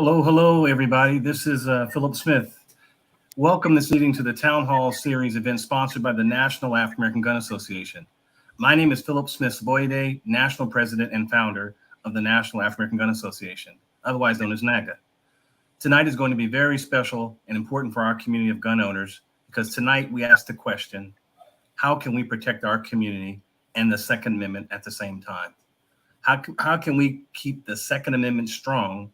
Hello, everybody. This is Philip Smith. Welcome this evening to the Town Hall Series event sponsored by the National African American Gun Association. My name is Philip Smith Boyde, National President and Founder of the National African American Gun Association, otherwise known as NAGA. Tonight is going to be very special and important for our community of gun owners because tonight we ask the question, how can we protect our community and the Second Amendment at the same time? How can we keep the Second Amendment strong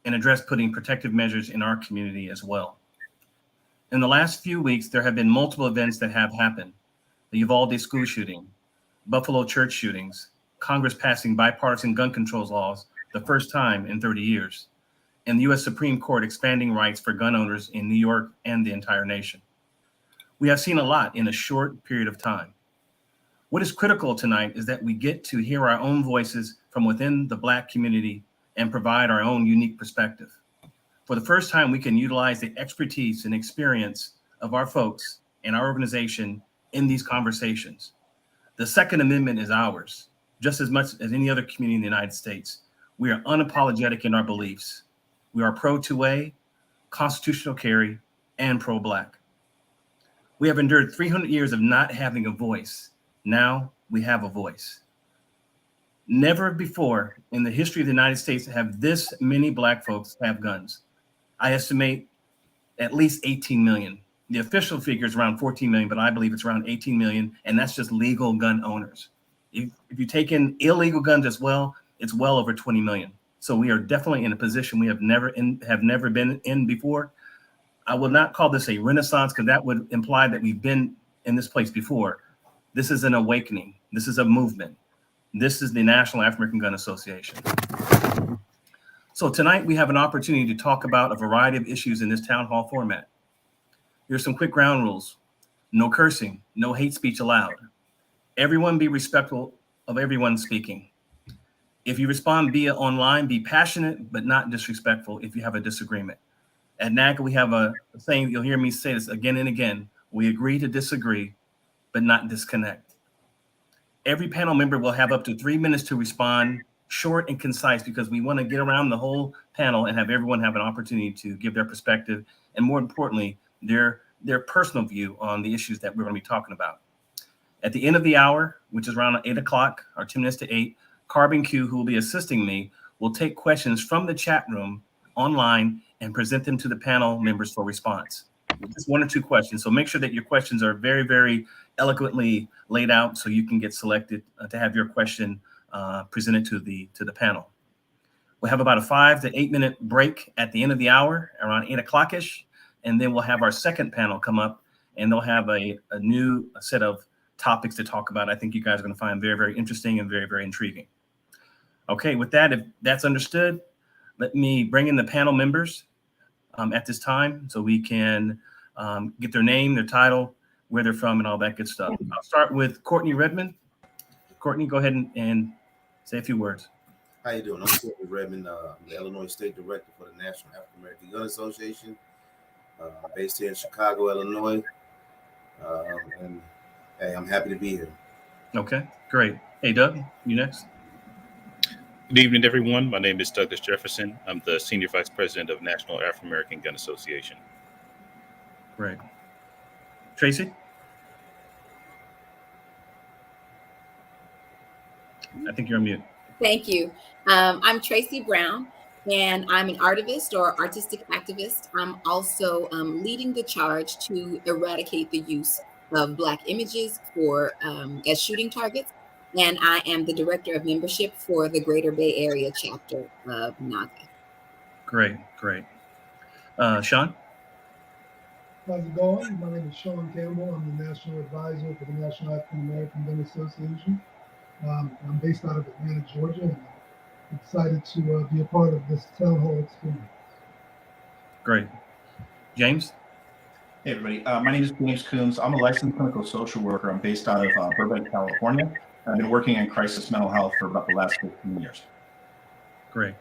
and address putting protective measures in our community as well? In the last few weeks, there have been multiple events that have happened. The Uvalde school shooting, Buffalo church shootings, Congress passing bipartisan gun control laws the first time in 30 years, and the U.S. Supreme Court expanding rights for gun owners in New York and the entire nation. We have seen a lot in a short period of time. What is critical tonight is that we get to hear our own voices from within the Black community and provide our own unique perspective. For the first time, we can utilize the expertise and experience of our folks and our organization in these conversations. The Second Amendment is ours, just as much as any other community in the United States. We are unapologetic in our beliefs. We are pro-2A, constitutional carry, and pro-Black. We have endured 300 years of not having a voice. Now we have a voice. Never before in the history of the United States have this many Black folks have guns. I estimate at least 18 million. The official figure is around 14 million, but I believe it's around 18 million, and that's just legal gun owners. If you take in illegal guns as well, it's well over 20 million. So we are definitely in a position we have never been in before. I will not call this a renaissance because that would imply that we've been in this place before. This is an awakening. This is a movement. This is the National African American Gun Association. So tonight we have an opportunity to talk about a variety of issues in this town hall format. Here's some quick ground rules. No cursing, no hate speech allowed. Everyone be respectful of everyone speaking. If you respond via online, be passionate, but not disrespectful if you have a disagreement. At NAGA, we have a saying, you'll hear me say this again and again, we agree to disagree, but not disconnect. Every panel member will have up to 3 minutes to respond, short and concise, because we want to get around the whole panel and have everyone have an opportunity to give their perspective and, more importantly, their personal view on the issues that we're going to be talking about. At the end of the hour, which is around 8 o'clock or 10 minutes to 8, Carbon Q, who will be assisting me, will take questions from the chat room online and present them to the panel members for response. Just 1 or 2 questions. So make sure that your questions are very, very eloquently laid out so you can get selected to have your question presented to the panel. We'll have about a 5 to 8 minute break at the end of the hour, around 8 o'clock-ish, and then we'll have our second panel come up, and they'll have a new set of topics to talk about. I think you guys are going to find very, very interesting and very, very intriguing. Okay, with that, if that's understood, let me bring in the panel members at this time so we can get their name, their title, where they're from, and all that good stuff. I'll start with Courtney Redmond. Courtney, go ahead and say a few words. How you doing? I'm Courtney Redmond. I'm the Illinois State Director for the National African American Gun Association, based here in Chicago, Illinois. And hey, I'm happy to be here. Okay, great. Hey, Doug, you next. Good evening, everyone. My name is Douglas Jefferson. I'm the Senior Vice President of National African American Gun Association. Great. Tracy? I think you're on mute. Thank you. I'm Tracy Brown, and I'm an artivist or artistic activist. I'm also leading the charge to eradicate the use of Black images as shooting targets. And I am the Director of Membership for the Greater Bay Area chapter of NAGA. Great, great. Sean? How's it going? My name is Sean Campbell. I'm the National Advisor for the National African American Gun Association. I'm based out of Atlanta, Georgia, and I'm excited to be a part of this town hall experience. Great. James? Hey, everybody. My name is James Coombs. I'm a licensed clinical social worker. I'm based out of Burbank, California. I've been working in crisis mental health for about the last 15 years. Great.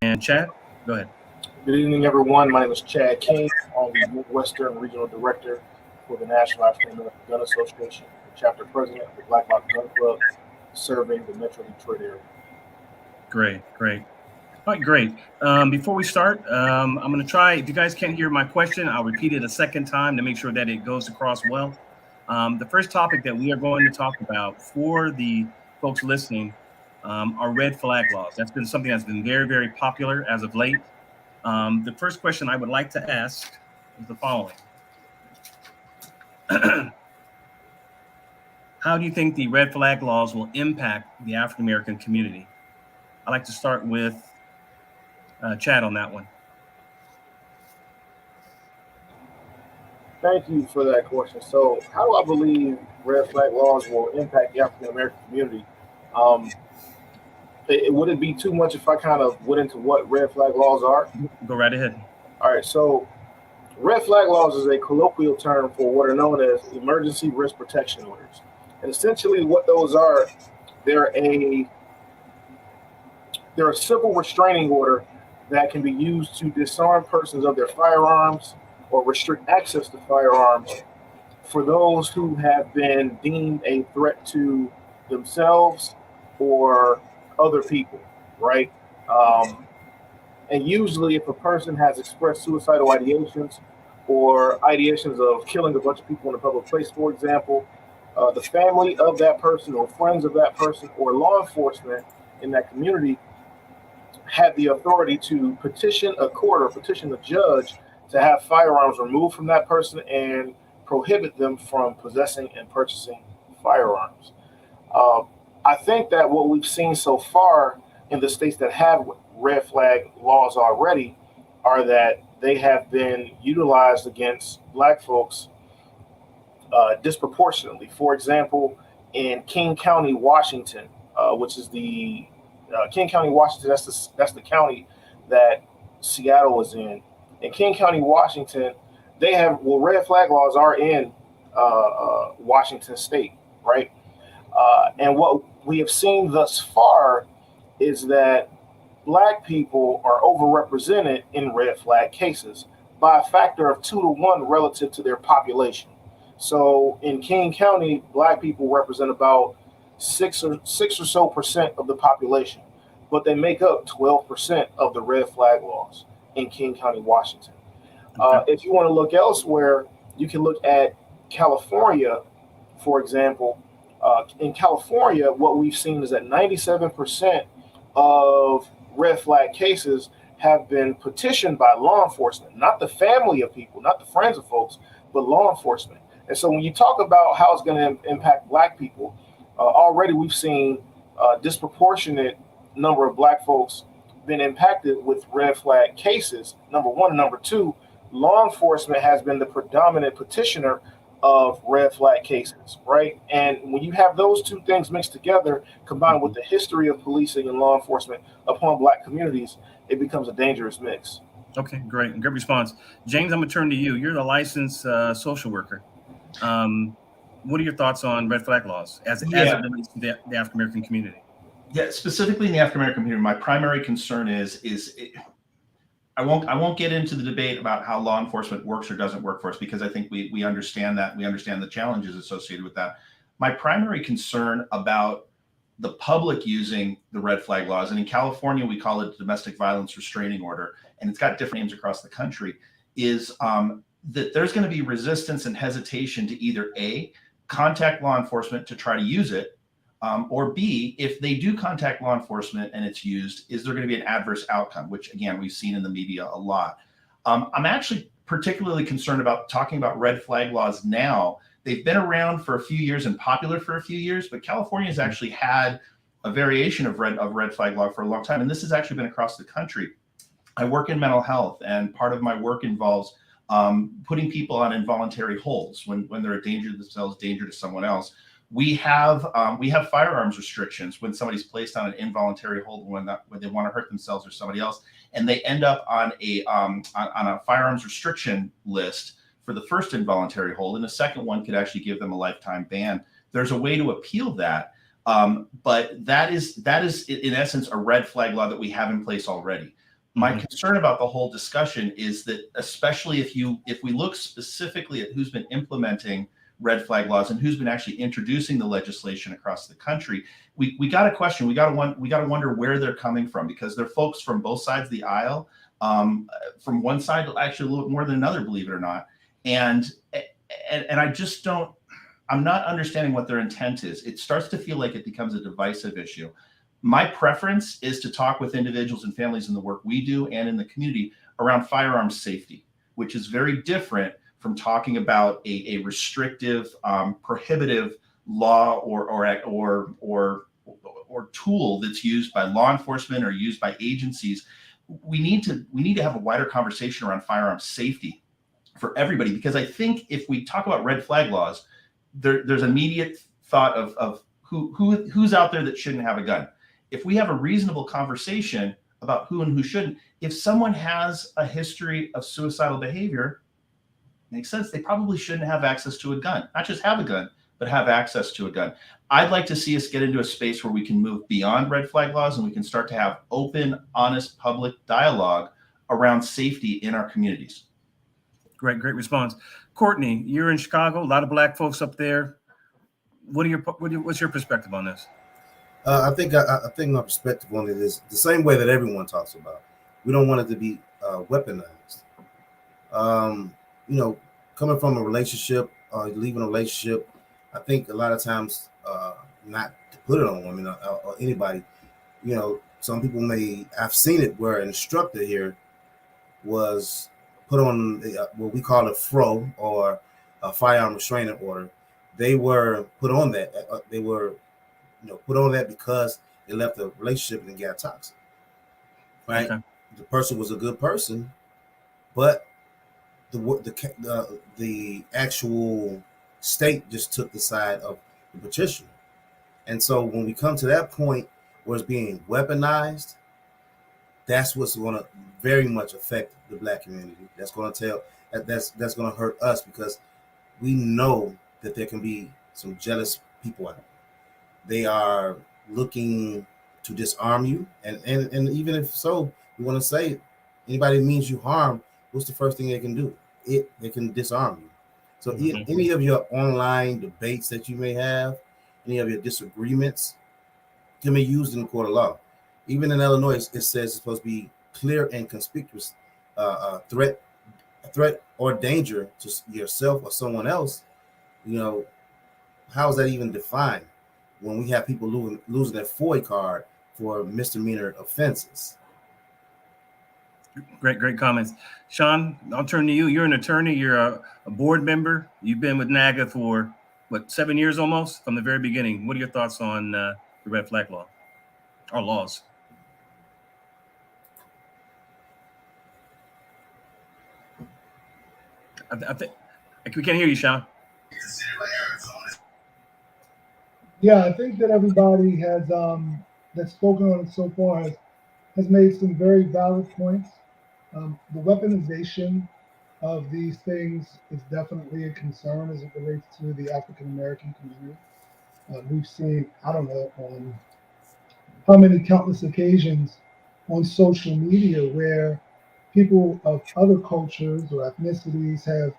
And Chad, go ahead. Good evening, everyone. My name is Chad King. I'm the Midwestern Regional Director for the National African American Gun Association, the chapter president of the Black Hawk Gun Club, serving the Metro Detroit area. Great, great. All right, great. Before we start, I'm going to try, if you guys can't hear my question, I'll repeat it a second time to make sure that it goes across well. The first topic that we are going to talk about for the folks listening are red flag laws. That's been something that's been very, very popular as of late. The first question I would like to ask is the following. How do you think the red flag laws will impact the African American community? I'd like to start with Chad on that one. Thank you for that question. So, how do I believe red flag laws will impact the African American community? Um, would it be too much if I kind of went into what red flag laws are? Go right ahead. All right. So, red flag laws is a colloquial term for what are known as emergency risk protection orders, and essentially what those are, they're a civil restraining order that can be used to disarm persons of their firearms or restrict access to firearms for those who have been deemed a threat to themselves or other people, right? And usually, if a person has expressed suicidal ideations or ideations of killing a bunch of people in a public place, for example, the family of that person or friends of that person or law enforcement in that community had the authority to petition a court or petition a judge to have firearms removed from that person and prohibit them from possessing and purchasing firearms. I think that what we've seen so far in the states that have red flag laws already are that they have been utilized against Black folks disproportionately. For example, in King County, Washington, which is the King County, Washington. That's the county that Seattle is in. In King County, Washington, they have red flag laws are in Washington State, right? And what we have seen thus far is that Black people are overrepresented in red flag cases by a factor of 2 to 1 relative to their population. So in King County, Black people represent about 6 or so percent of the population, but they make up 12% of the red flag laws in King County, Washington. If you want to look elsewhere, you can look at California, for example. In California, what we've seen is that 97% of red flag cases have been petitioned by law enforcement, not the family of people, not the friends of folks, but law enforcement. And so when you talk about how it's going to impact Black people, already we've seen a disproportionate number of Black folks been impacted with red flag cases, number one. And number two, law enforcement has been the predominant petitioner of red flag cases, right? And when you have those two things mixed together, combined with the history of policing and law enforcement upon Black communities, it becomes a dangerous mix. Okay, great. Good response. James, I'm going to turn to you. You're the licensed social worker. What are your thoughts on red flag laws as it relates to the African American community? Yeah, specifically in the African American community, my primary concern is I won't get into the debate about how law enforcement works or doesn't work for us, because I think we understand that. We understand the challenges associated with that. My primary concern about the public using the red flag laws, and in California we call it domestic violence restraining order, and it's got different names across the country, is that there's going to be resistance and hesitation to either A, contact law enforcement to try to use it, or B, if they do contact law enforcement and it's used, is there going to be an adverse outcome, which again, we've seen in the media a lot. I'm actually particularly concerned about talking about red flag laws now. They've been around for a few years and popular for a few years, but California has actually had a variation of red flag law for a long time. And this has actually been across the country. I work in mental health, and part of my work involves putting people on involuntary holds when they're a danger to themselves, danger to someone else. We have firearms restrictions when somebody's placed on an involuntary hold when they want to hurt themselves or somebody else, and they end up on a firearms restriction list for the first involuntary hold, and the second one could actually give them a lifetime ban. There's a way to appeal that, but that is in essence a red flag law that we have in place already. My concern about the whole discussion is that, especially if we look specifically at who's been implementing red flag laws and who's been actually introducing the legislation across the country, we got to question, we got to wonder where they're coming from, because they're folks from both sides of the aisle, from one side actually a little bit more than another, believe it or not. And I just don't, I'm not understanding what their intent is. It starts to feel like it becomes a divisive issue. My preference is to talk with individuals and families in the work we do and in the community around firearms safety, which is very different from talking about a restrictive, prohibitive law or tool that's used by law enforcement or used by agencies. We need to have a wider conversation around firearms safety for everybody, because I think if we talk about red flag laws, there's immediate thought of who's out there that shouldn't have a gun. If we have a reasonable conversation about who and who shouldn't, if someone has a history of suicidal behavior, makes sense, they probably shouldn't have access to a gun. Not just have a gun, but have access to a gun. I'd like to see us get into a space where we can move beyond red flag laws and we can start to have open, honest, public dialogue around safety in our communities. Great response. Courtney, you're in Chicago, a lot of Black folks up there. What's your perspective on this? I think my perspective on it is the same way that everyone talks about. We don't want it to be weaponized. Coming from a relationship, leaving a relationship, I think a lot of times, not to put it on women or anybody, some people I've seen it where an instructor here was put on what we call a FRO, or a firearm restraining order. They were put on that. They were put on that because they left a relationship and it got toxic. Right? Okay. The person was a good person, but the actual state just took the side of the petitioner. And so when we come to that point where it's being weaponized, that's what's going to very much affect the Black community. That's going to that's going to hurt us, because we know that there can be some jealous people out there. They are looking to disarm you, and even if so, we want to say anybody who means you harm, what's the first thing they can do? They can disarm you. So any of your online debates that you may have, any of your disagreements, can be used in the court of law. Even in Illinois, it says it's supposed to be clear and conspicuous threat or danger to yourself or someone else. How is that even defined when we have people losing their FOIA card for misdemeanor offenses? Great comments. Sean, I'll turn to you. You're an attorney. You're a board member. You've been with NAGA for, 7 years almost, from the very beginning. What are your thoughts on the red flag law or laws? I think we can't hear you, Sean. Yeah, I think that everybody has that's spoken on it so far has made some very valid points. The weaponization of these things is definitely a concern as it relates to the African American community. We've seen, I don't know, on how many countless occasions on social media where people of other cultures or ethnicities have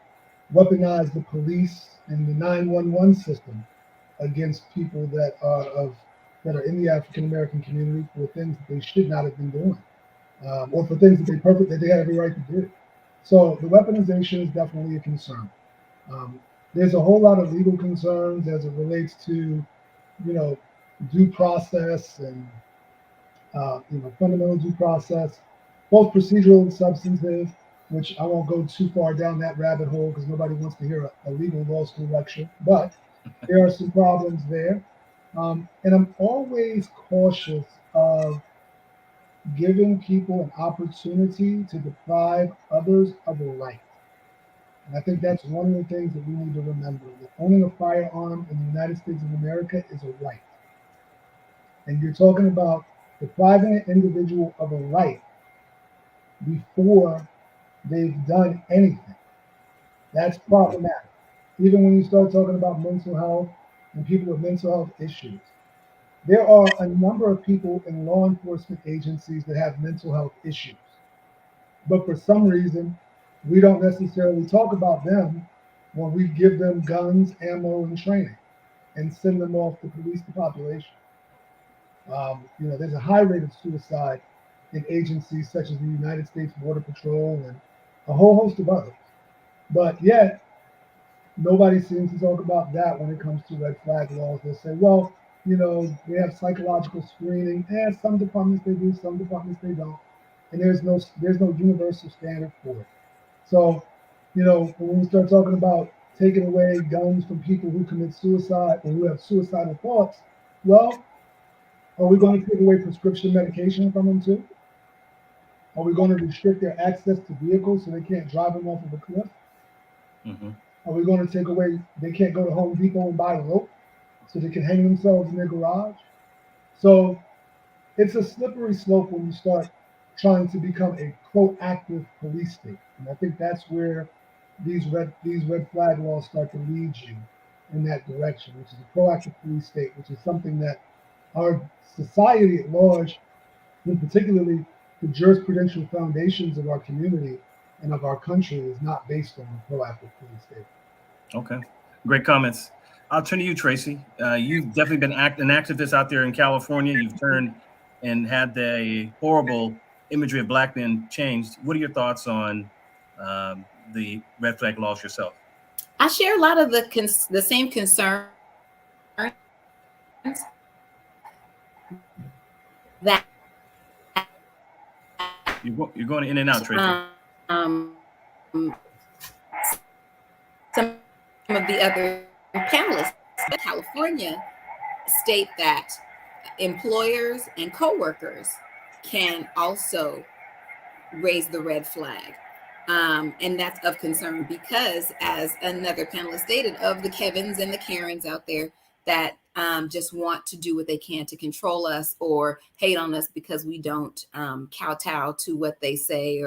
weaponized the police and the 911 system against people that are in the African American community for things that they should not have been doing, or for things that they had every right to do. So the weaponization is definitely a concern. There's a whole lot of legal concerns as it relates to, due process and fundamental due process, both procedural and substantive, which I won't go too far down that rabbit hole because nobody wants to hear a legal law school lecture, but there are some problems there. And I'm always cautious of giving people an opportunity to deprive others of a right. And I think that's one of the things that we need to remember, that owning a firearm in the United States of America is a right. And you're talking about depriving an individual of a right before they've done anything. That's problematic. Even when you start talking about mental health and people with mental health issues, there are a number of people in law enforcement agencies that have mental health issues. But for some reason, we don't necessarily talk about them when we give them guns, ammo, and training and send them off to police the population. There's a high rate of suicide in agencies such as the United States Border Patrol and a whole host of others. But yet, nobody seems to talk about that when it comes to red flag laws. They'll say, well, they have psychological screening, and some departments they do, some departments they don't, and there's no universal standard for it. So, when we start talking about taking away guns from people who commit suicide or who have suicidal thoughts, well, are we going to take away prescription medication from them too? Are we going to restrict their access to vehicles so they can't drive them off of a cliff? Mm-hmm. Are we going to take away, they can't go to Home Depot and buy a rope so they can hang themselves in their garage? So it's a slippery slope when you start trying to become a proactive police state. And I think that's where these red flag laws start to lead you in that direction, which is a proactive police state, which is something that our society at large, and particularly the jurisprudential foundations of our community and of our country, is not based on a proactive police state. Okay, great comments. I'll turn to you, Tracy. You've definitely been an activist out there in California. You've turned and had the horrible imagery of Black men changed. What are your thoughts on the red flag laws yourself? I share a lot of the same concerns that you're going in and out, Tracy. Some of the other panelists in California state that employers and coworkers can also raise the red flag. And that's of concern because, as another panelist stated, of the Kevins and the Karens out there that just want to do what they can to control us or hate on us because we don't kowtow to what they say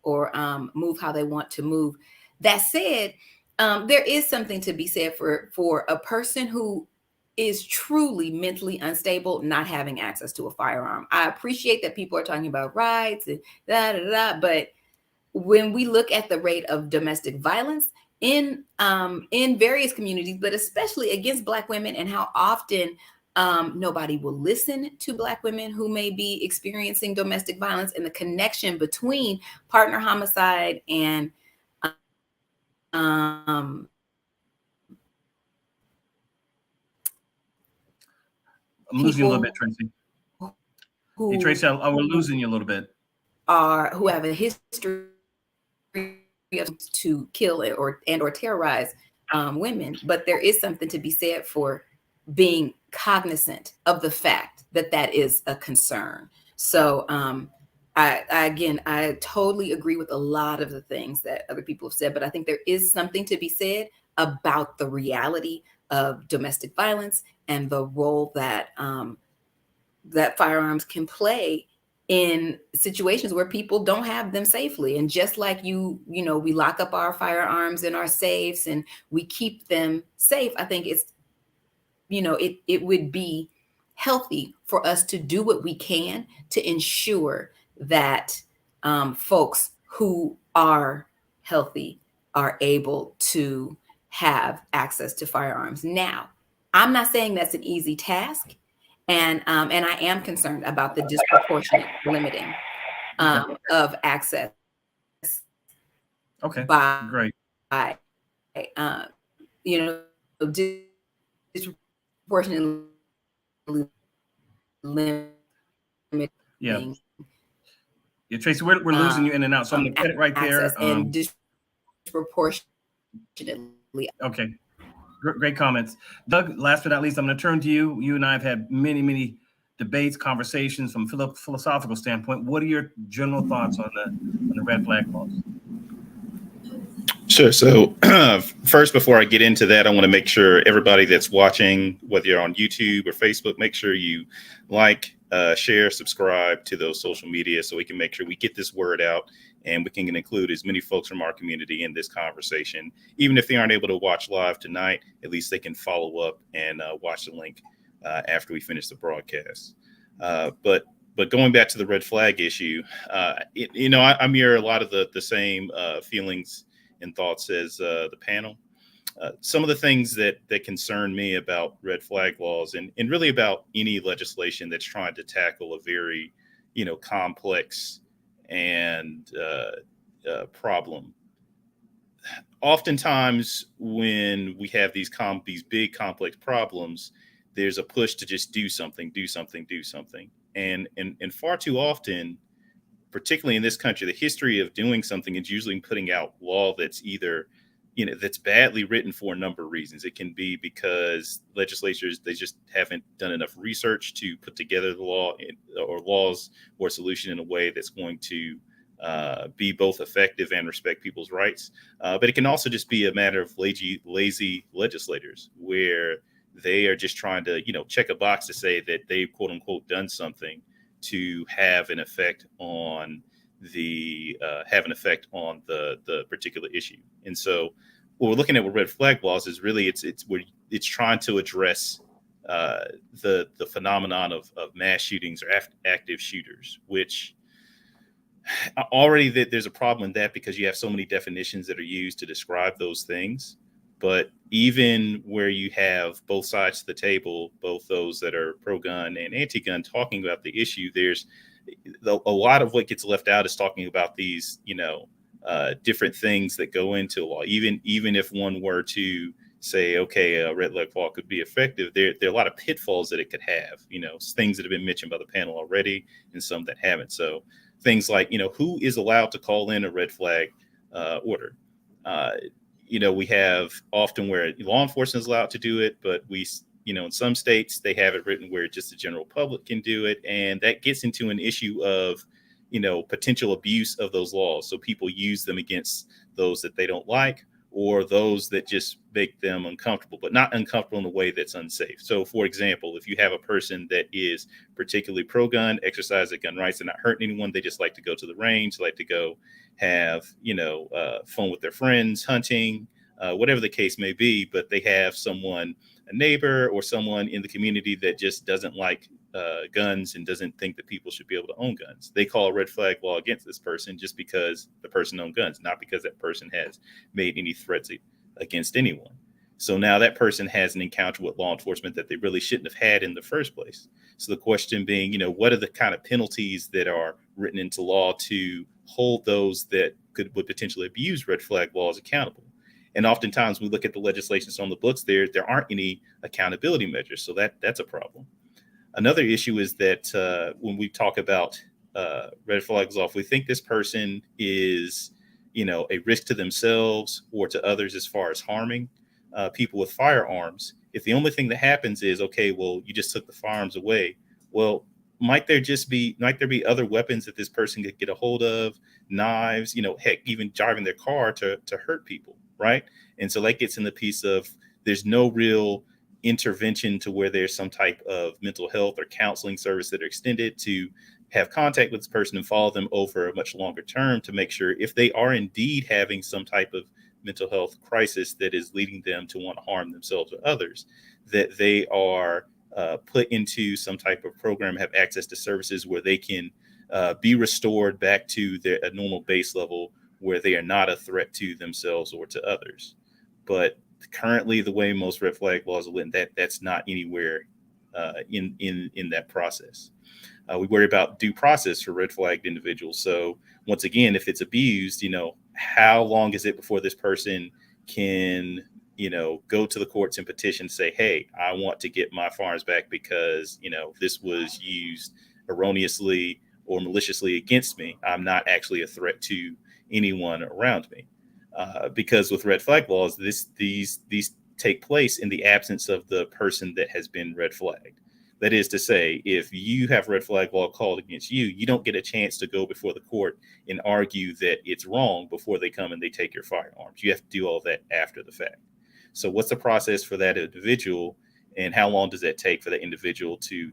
or move how they want to move. That said, there is something to be said for a person who is truly mentally unstable not having access to a firearm. I appreciate that people are talking about rights and but when we look at the rate of domestic violence in various communities, but especially against Black women, and how often nobody will listen to Black women who may be experiencing domestic violence, and the connection between partner homicide and I'm losing you a little bit, Tracy. Hey, Tracy, we're losing you a little bit. Who have a history to kill or terrorize women, but there is something to be said for being cognizant of the fact that is a concern. So I totally agree with a lot of the things that other people have said, but I think there is something to be said about the reality of domestic violence and the role that that firearms can play in situations where people don't have them safely. And just like we lock up our firearms in our safes and we keep them safe, I think it's, it would be healthy for us to do what we can to ensure that folks who are healthy are able to have access to firearms. Now, I'm not saying that's an easy task. And I am concerned about the disproportionate limiting of access. Okay, great. Disproportionate limiting. Yeah, Tracy, we're losing you in and out, so I'm gonna cut it right there. And disproportionately. Okay. Great comments. Doug, last but not least, I'm going to turn to you. You and I have had many debates, conversations from a philosophical standpoint. What are your general thoughts on the red flag laws? Sure. So first, before I get into that, I want to make sure everybody that's watching, whether you're on YouTube or Facebook, make sure you like, share, subscribe to those social media so we can make sure we get this word out and we can include as many folks from our community in this conversation. Even if they aren't able to watch live tonight, at least they can follow up and watch the link after we finish the broadcast. But going back to the red flag issue, I mirror a lot of the same feelings and thoughts as the panel. some of the things that concern me about red flag laws and really about any legislation that's trying to tackle a very, complex and problem. Oftentimes, when we have these big complex problems, there's a push to just do something, and far too often, particularly in this country, the history of doing something is usually putting out law that's either, that's badly written for a number of reasons. It can be because legislatures, they just haven't done enough research to put together the law or laws or solution in a way that's going to be both effective and respect people's rights. But it can also just be a matter of lazy legislators where they are just trying to, check a box to say that they've quote unquote done something to have an effect on the particular issue. And so what we're looking at with red flag laws is really it's trying to address the phenomenon of mass shootings or active shooters, which already there's a problem in that because you have so many definitions that are used to describe those things. But even where you have both sides of the table, both those that are pro-gun and anti-gun talking about the issue, there's a lot of what gets left out is talking about these, different things that go into law. Even if one were to say, okay, a red flag law could be effective, there are a lot of pitfalls that it could have, things that have been mentioned by the panel already and some that haven't. So things like, who is allowed to call in a red flag order? We have often where law enforcement is allowed to do it, but in some states, they have it written where just the general public can do it. And that gets into an issue of, potential abuse of those laws. So people use them against those that they don't like or those that just make them uncomfortable, but not uncomfortable in a way that's unsafe. So, for example, if you have a person that is particularly pro-gun, exercise their gun rights, they're not hurting anyone, they just like to go to the range, like to go have, fun with their friends, hunting, whatever the case may be, but they have a neighbor or someone in the community that just doesn't like guns and doesn't think that people should be able to own guns. They call a red flag law against this person just because the person owns guns, not because that person has made any threats against anyone. So now that person has an encounter with law enforcement that they really shouldn't have had in the first place. So the question being, what are the kind of penalties that are written into law to hold those that would potentially abuse red flag laws accountable? And oftentimes we look at the legislations on the books, there aren't any accountability measures. So that's a problem. Another issue is that when we talk about red flags law, if we think this person is, a risk to themselves or to others as far as harming people with firearms, if the only thing that happens is, okay, well, you just took the firearms away. Well, might there be other weapons that this person could get a hold of, knives, heck, even driving their car to hurt people, right? And so that gets in the piece of there's no real intervention to where there's some type of mental health or counseling service that are extended to have contact with this person and follow them over a much longer term to make sure if they are indeed having some type of mental health crisis that is leading them to want to harm themselves or others, that they are put into some type of program, have access to services where they can be restored back to a normal base level where they are not a threat to themselves or to others. But currently, the way most red flag laws are written, that's not anywhere in that process. We worry about due process for red flagged individuals. So once again, if it's abused, how long is it before this person can, go to the courts and petition, say, hey, I want to get my firearms back because, this was used erroneously or maliciously against me. I'm not actually a threat to anyone around me. Because with red flag laws, these take place in the absence of the person that has been red flagged. That is to say, if you have red flag law called against you, you don't get a chance to go before the court and argue that it's wrong before they come and they take your firearms. You have to do all that after the fact. So what's the process for that individual, and how long does that take for that individual to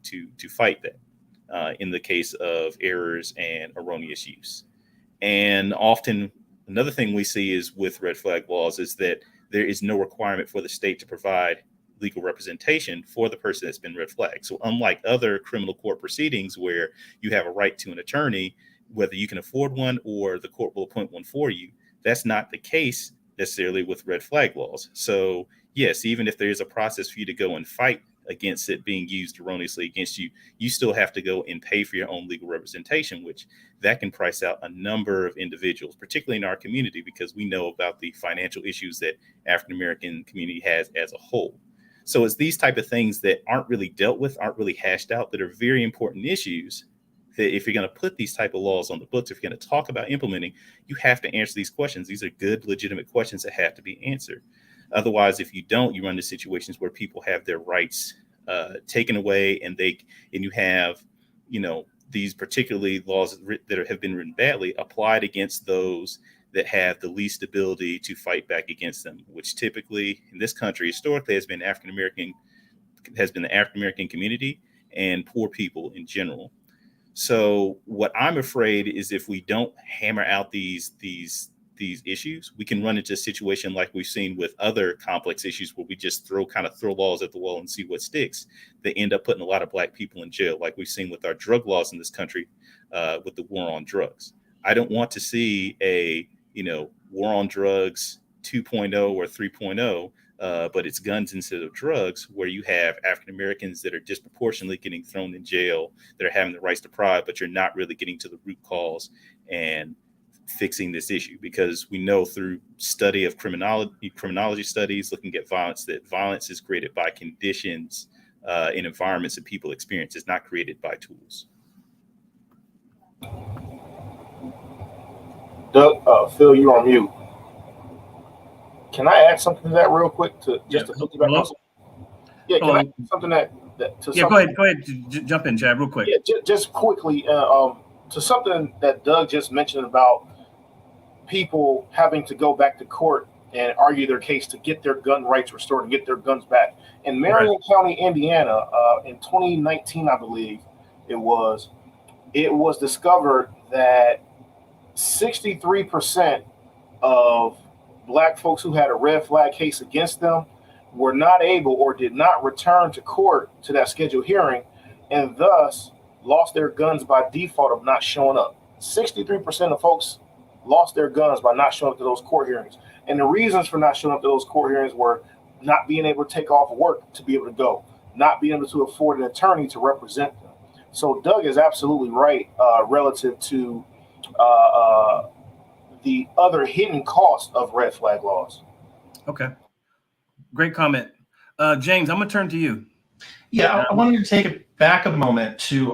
fight that in the case of errors and erroneous use? And often another thing we see is with red flag laws is that there is no requirement for the state to provide legal representation for the person that's been red flagged. So unlike other criminal court proceedings where you have a right to an attorney, whether you can afford one or the court will appoint one for you, that's not the case necessarily with red flag laws. So yes, even if there is a process for you to go and fight against it being used erroneously against you, you still have to go and pay for your own legal representation, which that can price out a number of individuals, particularly in our community, because we know about the financial issues that African-American community has as a whole. So it's these type of things that aren't really dealt with, aren't really hashed out, that are very important issues that if you're going to put these type of laws on the books, if you're going to talk about implementing, you have to answer these questions. These are good, legitimate questions that have to be answered. Otherwise, if you don't, you run into situations where people have their rights taken away, and you have, these particularly laws that have been written badly applied against those that have the least ability to fight back against them, which typically in this country historically has been the African American community and poor people in general. So what I'm afraid is if we don't hammer out these issues, we can run into a situation like we've seen with other complex issues where we just throw laws at the wall and see what sticks. They end up putting a lot of Black people in jail, like we've seen with our drug laws in this country, with the war on drugs. I don't want to see a war on drugs 2.0 or 3.0, but it's guns instead of drugs, where you have African Americans that are disproportionately getting thrown in jail, that are having the rights deprived, but you're not really getting to the root cause and fixing this issue, because we know through study of criminology studies looking at violence, that violence is created by conditions in environments that people experience. It's not created by tools. Doug, Phil, you're on mute. Can I add something to that real quick to piggyback on something? Yeah, can I add something go ahead. Jump in, Chad, real quick. Yeah, just quickly to something that Doug just mentioned about people having to go back to court and argue their case to get their gun rights restored and get their guns back. In Marion County, Indiana, in 2019, I believe it was discovered that 63% of Black folks who had a red flag case against them were not able or did not return to court to that scheduled hearing, and thus lost their guns by default of not showing up. 63% of folks lost their guns by not showing up to those court hearings. And the reasons for not showing up to those court hearings were not being able to take off work to be able to go, not being able to afford an attorney to represent them. So Doug is absolutely right relative to the other hidden cost of red flag laws. Okay. Great comment. James, I'm going to turn to you. Yeah, I wanted to take it back a moment to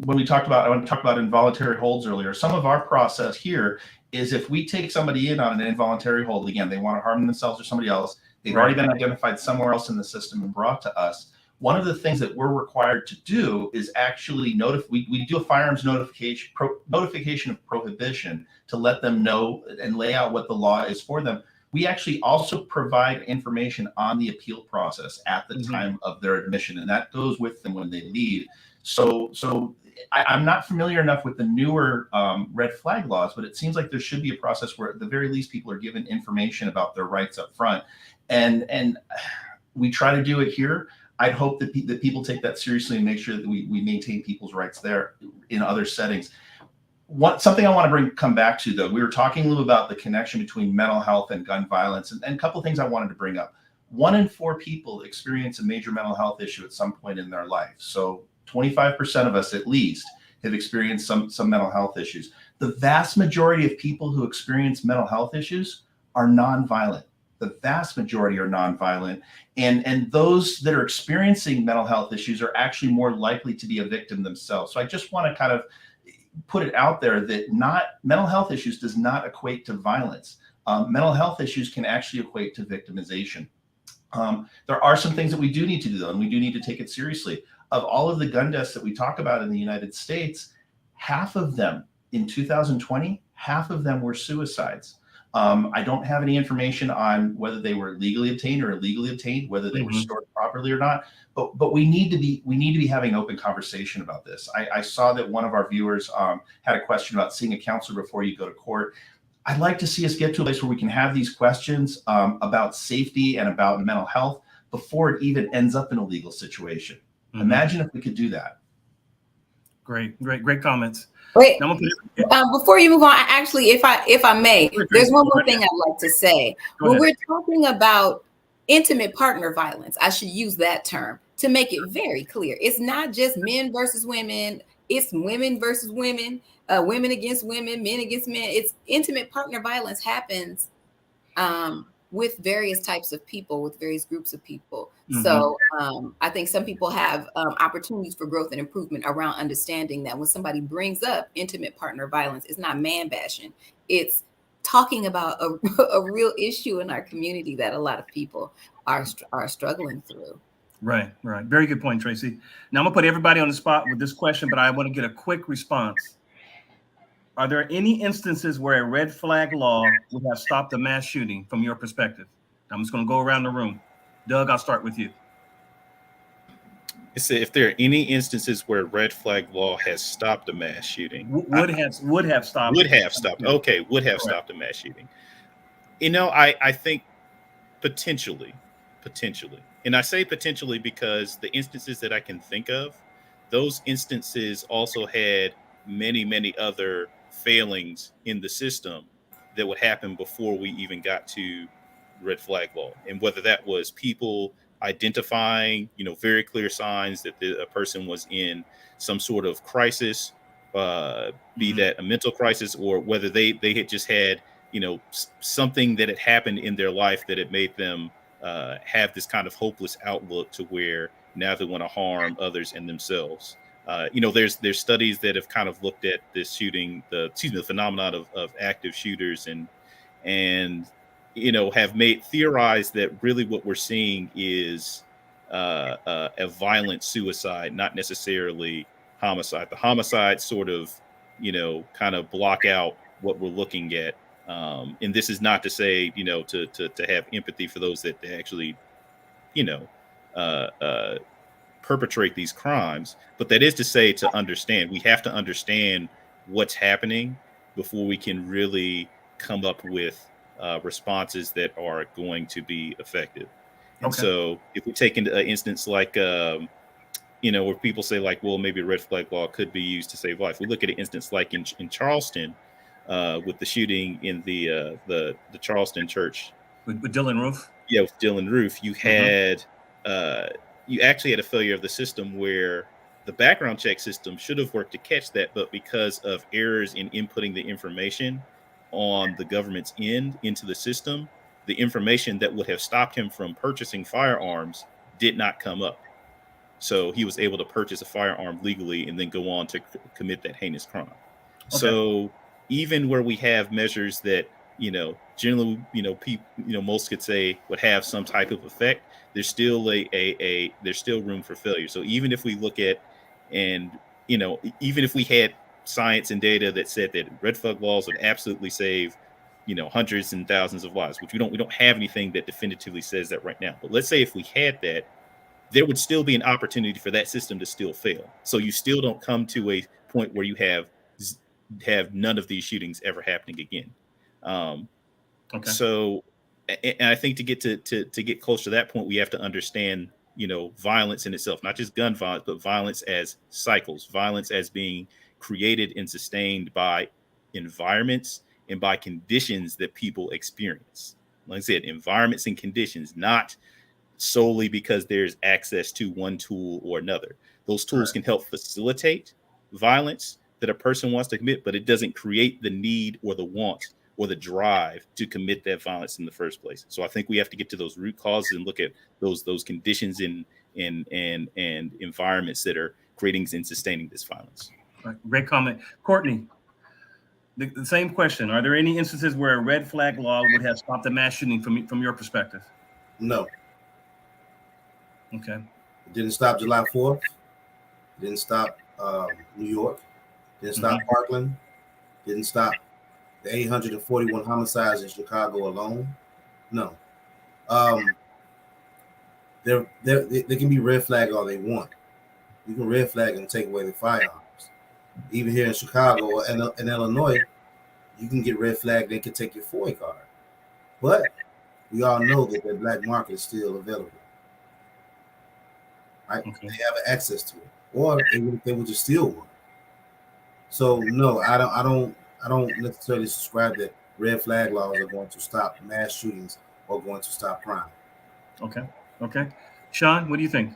when we talked about, I want to talk about involuntary holds earlier. Some of our process here is if we take somebody in on an involuntary hold, again, they want to harm themselves or somebody else, they've already been identified somewhere else in the system and brought to us. One of the things that we're required to do is actually we do a firearms notification of prohibition to let them know and lay out what the law is for them. We actually also provide information on the appeal process at the time of their admission, and that goes with them when they leave. So I'm not familiar enough with the newer red flag laws, but it seems like there should be a process where at the very least people are given information about their rights up front. And we try to do it here. I'd hope that people take that seriously and make sure that we maintain people's rights there in other settings. Something I want to come back to, though, we were talking a little about the connection between mental health and gun violence, and a couple of things I wanted to bring up. 1 in 4 people experience a major mental health issue at some point in their life. So 25% of us at least have experienced some mental health issues. The vast majority of people who experience mental health issues are nonviolent. The vast majority are nonviolent. And those that are experiencing mental health issues are actually more likely to be a victim themselves. So I just want to kind of put it out there that mental health issues does not equate to violence. Mental health issues can actually equate to victimization. There are some things that we do need to do, though, and we do need to take it seriously. Of all of the gun deaths that we talk about in the United States, half of them in 2020, half of them were suicides. I don't have any information on whether they were legally obtained or illegally obtained, whether they were stored properly or not. But we need to be having an open conversation about this. I saw that one of our viewers had a question about seeing a counselor before you go to court. I'd like to see us get to a place where we can have these questions about safety and about mental health before it even ends up in a legal situation. Imagine if we could do that. Great comments. Wait, Now, I'm gonna before you move on, actually, if I may, there's one more thing I'd like to say. When we're talking about intimate partner violence, I should use that term to make it very clear. It's not just men versus women. It's women versus women, women against women, men against men. It's intimate partner violence happens with various types of people, with various groups of people. Mhm. So I think some people have opportunities for growth and improvement around understanding that when somebody brings up intimate partner violence, it's not man bashing. It's talking about a real issue in our community that a lot of people are struggling through. Right. Very good point, Tracy. Now I'm gonna put everybody on the spot with this question, but I want to get a quick response. Are there any instances where a red flag law would have stopped a mass shooting from your perspective? I'm just going to go around the room. Doug, I'll start with you. If there are any instances where red flag law has stopped a mass shooting, would have stopped. Would have stopped. Okay, would have Correct. stopped a mass shooting. I think potentially, and I say potentially because the instances that I can think of, those instances also had many other failings in the system that would happen before we even got to red flag law, and whether that was people identifying very clear signs that a person was in some sort of crisis, be that a mental crisis, or whether they had just had something that had happened in their life that had made them have this kind of hopeless outlook to where now they want to harm others and themselves. There's studies that have kind of looked at this the phenomenon of active shooters and have theorized that really what we're seeing is a violent suicide, not necessarily homicide. The homicide sort of kind of block out what we're looking at. And this is not to say, to have empathy for those that actually, perpetrate these crimes, but that is to say, to understand, we have to understand what's happening before we can really come up with responses that are going to be effective. And so if we take into an instance like, where people say like, well, maybe a red flag law could be used to save life. We look at an instance like in Charleston, with the shooting in the Charleston church with Dylan Roof. Yeah, with Dylan Roof, you had you actually had a failure of the system where the background check system should have worked to catch that, but because of errors in inputting the information on the government's end into the system, the information that would have stopped him from purchasing firearms did not come up. So he was able to purchase a firearm legally and then go on to commit that heinous crime. So even where we have measures that generally most could say would have some type of effect, there's still there's still room for failure. So even if we look at even if we had science and data that said that red flag laws would absolutely save hundreds and thousands of lives, which we don't have anything that definitively says that right now. But let's say if we had that, there would still be an opportunity for that system to still fail. So you still don't come to a point where you have none of these shootings ever happening again. So, and I think to get close to that point, we have to understand, violence in itself, not just gun violence, but violence as cycles, violence as being created and sustained by environments and by conditions that people experience. Like I said, environments and conditions, not solely because there's access to one tool or another. Those tools can help facilitate violence that a person wants to commit, but it doesn't create the need or the want or the drive to commit that violence in the first place. So I think we have to get to those root causes and look at those conditions and environments that are creating and sustaining this violence. Great comment. Courtney, the same question. Are there any instances where a red flag law would have stopped a mass shooting from your perspective? No. Okay. It didn't stop July 4th. It didn't stop New York. Didn't stop Parkland. Didn't stop the 841 homicides in Chicago alone. No. They can be red flag all they want. You can red flag and take away the firearms. Even here in Chicago and in Illinois, you can get red flag. They can take your FOIA card. But we all know that the black market is still available. Right? They have access to it. Or they would just steal one. So no, I don't necessarily subscribe that red flag laws are going to stop mass shootings or going to stop crime. Okay. Okay. Sean, what do you think?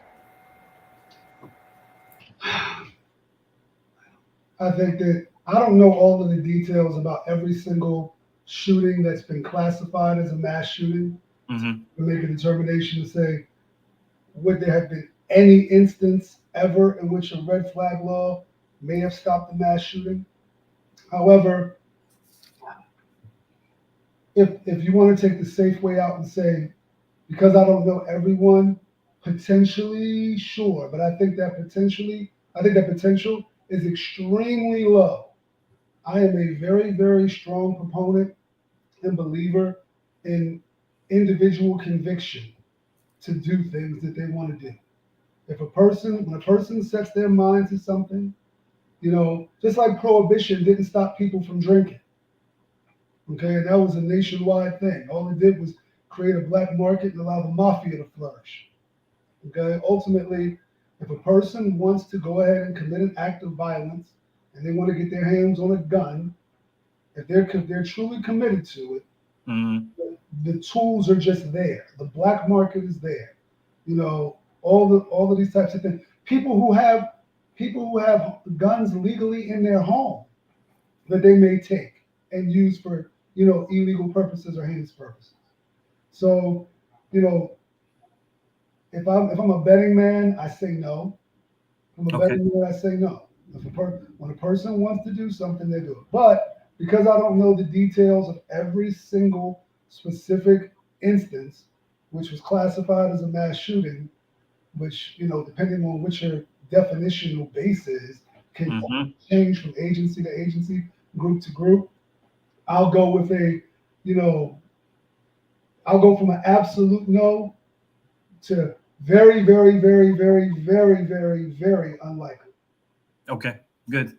I think that I don't know all of the details about every single shooting that's been classified as a mass shooting Mm-hmm. to make a determination to say, would there have been any instance ever in which a red flag law may have stopped the mass shooting? However, if you want to take the safe way out and say, because I don't know everyone, potentially sure, but I think that potential is extremely low. I am a very, very strong proponent and believer in individual conviction to do things that they want to do. When a person sets their mind to something, just like prohibition didn't stop people from drinking. Okay, and that was a nationwide thing. All it did was create a black market and allow the mafia to flourish. Okay, ultimately, if a person wants to go ahead and commit an act of violence and they want to get their hands on a gun, if they're truly committed to it, Mm-hmm. the tools are just there. The black market is there. All of these types of things. People who have guns legally in their home that they may take and use for illegal purposes or heinous purposes. So, you know, if I'm a betting man, I say no. If I'm a Okay. betting man, I say no. When a person wants to do something, they do it. But because I don't know the details of every single specific instance, which was classified as a mass shooting, which, depending on what your definitional base is, can Mm-hmm. change from agency to agency, group to group. I'll go with you know, I'll go from an absolute no to very, very, very, very, very, very, very unlikely. Okay. Good.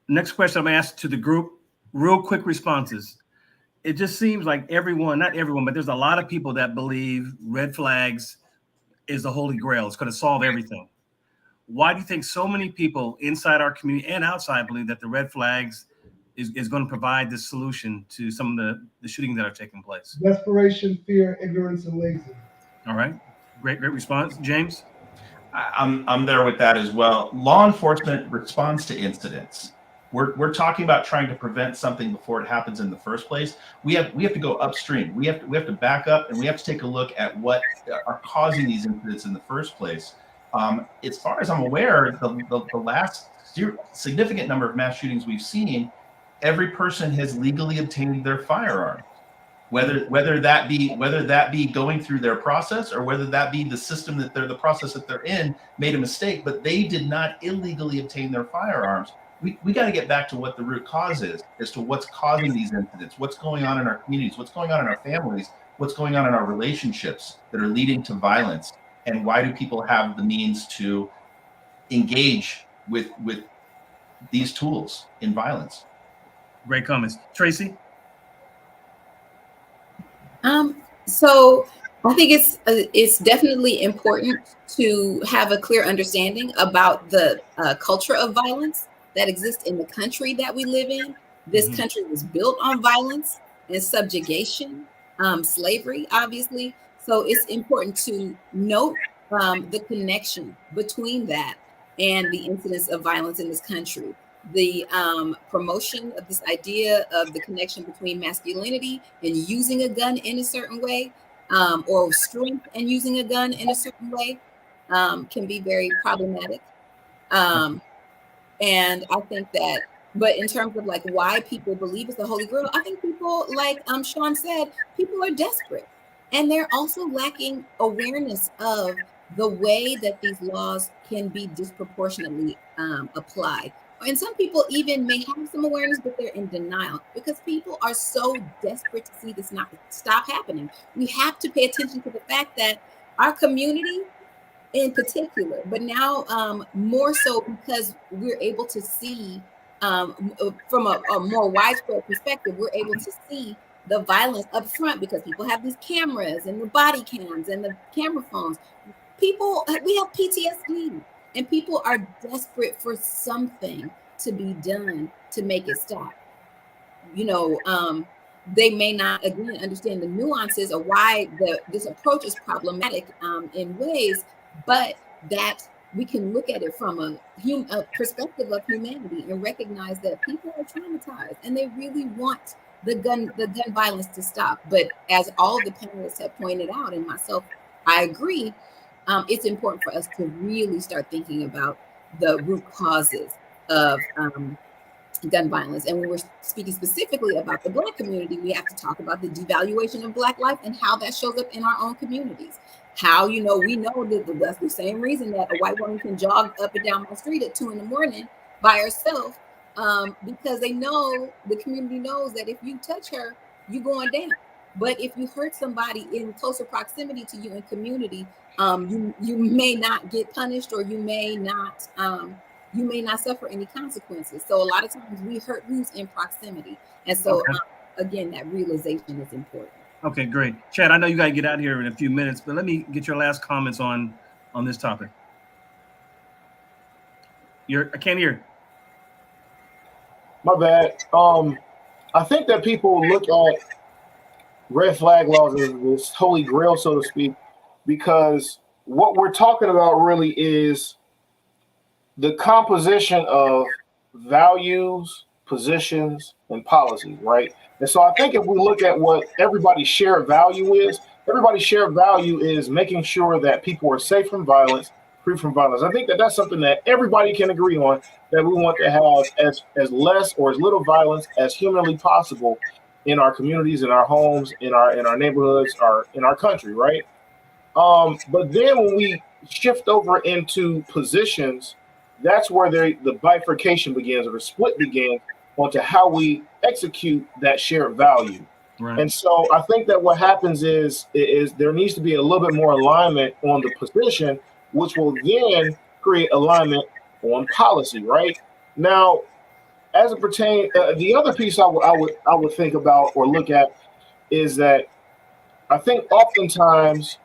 Next question I'm going to ask to the group. Real quick responses. It just seems like everyone, not everyone, but there's a lot of people that believe red flags is the holy grail. It's going to solve everything. Why do you think so many people inside our community and outside believe that the red flags is going to provide the solution to some of the shootings that are taking place? Desperation, fear, ignorance, and laziness. All right. Great response. James? I'm there with that as well. Law enforcement responds to incidents. We're talking about trying to prevent something before it happens in the first place. We have to go upstream. We have to back up, and we have to take a look at what are causing these incidents in the first place. As far as I'm aware, the last significant number of mass shootings we've seen, every person has legally obtained their firearm. Whether that be going through their process or whether that be the system that the process that they're in made a mistake, but they did not illegally obtain their firearms. We got to get back to what the root cause is as to what's causing these incidents, what's going on in our communities, what's going on in our families, what's going on in our relationships that are leading to violence, and why do people have the means to engage with these tools in violence? Great comments. Tracy? So I think it's definitely important to have a clear understanding about the culture of violence that exists in the country that we live in. This Mhm. country was built on violence and subjugation, slavery, obviously. So it's important to note the connection between that and the incidence of violence in this country. The promotion of this idea of the connection between masculinity and using a gun in a certain way, or strength and using a gun in a certain way, can be very problematic. And I think that, but in terms of like why people believe it's the Holy Grail, I think people, like Sean said, people are desperate. And they're also lacking awareness of the way that these laws can be disproportionately applied. And some people even may have some awareness, but they're in denial because people are so desperate to see this not stop happening. We have to pay attention to the fact that our community in particular, but now more so because we're able to see from a more widespread perspective, we're able to see the violence up front because people have these cameras and the body cams and the camera phones. We have PTSD and people are desperate for something to be done to make it stop. You know, they may not again understand the nuances of why this approach is problematic in ways, but that we can look at it from a perspective of humanity and recognize that people are traumatized and they really want the gun violence to stop. But as all the panelists have pointed out, and myself, I agree, it's important for us to really start thinking about the root causes of gun violence. And when we're speaking specifically about the Black community, we have to talk about the devaluation of Black life and how that shows up in our own communities. How, you know, we know that that's the same reason that a white woman can jog up and down my street at 2 a.m. by herself, because they know, the community knows that if you touch her, you're going down. But if you hurt somebody in closer proximity to you in community, you may not get punished, or you may not suffer any consequences. So a lot of times we hurt who's in proximity. And so, again, that realization is important. Okay, great. Chad, I know you got to get out of here in a few minutes, but let me get your last comments on this topic. I can't hear. My bad. I think that people look at red flag laws as this holy grail, so to speak, because what we're talking about really is the composition of values, positions, and policies, right? And so I think if we look at what everybody's shared value is making sure that people are safe from violence, free from violence. I think that that's something that everybody can agree on, that we want to have as less or as little violence as humanly possible in our communities, in our homes, in our neighborhoods, or in our country, right? But then when we shift over into positions, that's where the bifurcation begins, or the split begins onto how we execute that shared value. Right. And so I think that what happens is there needs to be a little bit more alignment on the position, which will then create alignment on policy, right? Now, as it pertains, the other piece I would think about or look at is that I think oftentimes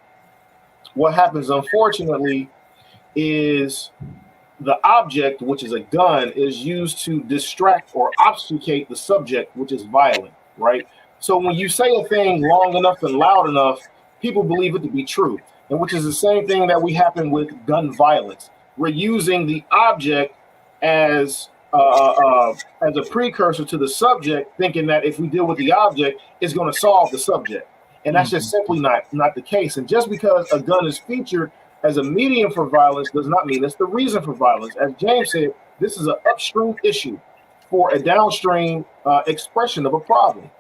what happens, unfortunately, is the object, which is a gun, is used to distract or obfuscate the subject, which is violent, right? So when you say a thing long enough and loud enough, people believe it to be true, and which is the same thing that we happen with gun violence. We're using the object as a precursor to the subject, thinking that if we deal with the object, it's going to solve the subject, and that's just simply not the case. And just because a gun is featured as a medium for violence does not mean it's the reason for violence. As James said, this is an upstream issue for a downstream expression of a problem.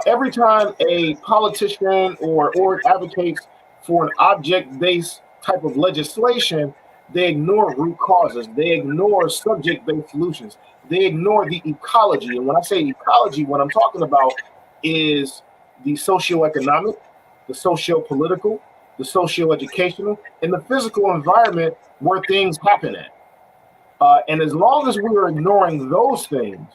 Every time a politician or advocates for an object-based type of legislation, they ignore root causes. They ignore subject-based solutions. They ignore the ecology. And when I say ecology, what I'm talking about is the socioeconomic, the socio-political, the socio-educational, and the physical environment where things happen at. And as long as we are ignoring those things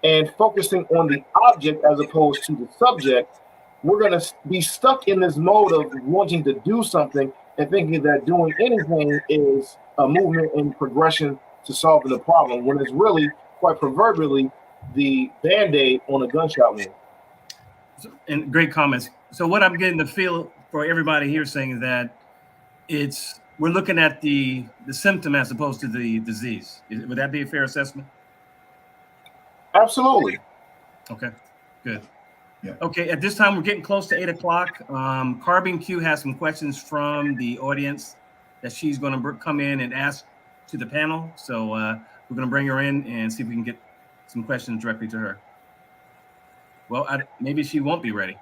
and focusing on the object as opposed to the subject, we're going to be stuck in this mode of wanting to do something and thinking that doing anything is a movement and progression to solving the problem, when it's really, quite proverbially, the Band-Aid on a gunshot wound. And great comments. So what I'm getting the feel for everybody here saying is that we're looking at the symptom as opposed to the disease. Would that be a fair assessment? Absolutely. Okay, good. Yeah. Okay, at this time, we're getting close to 8 o'clock. Carbon Q has some questions from the audience that she's going to come in and ask to the panel. So we're going to bring her in and see if we can get some questions directly to her. Well, maybe she won't be ready.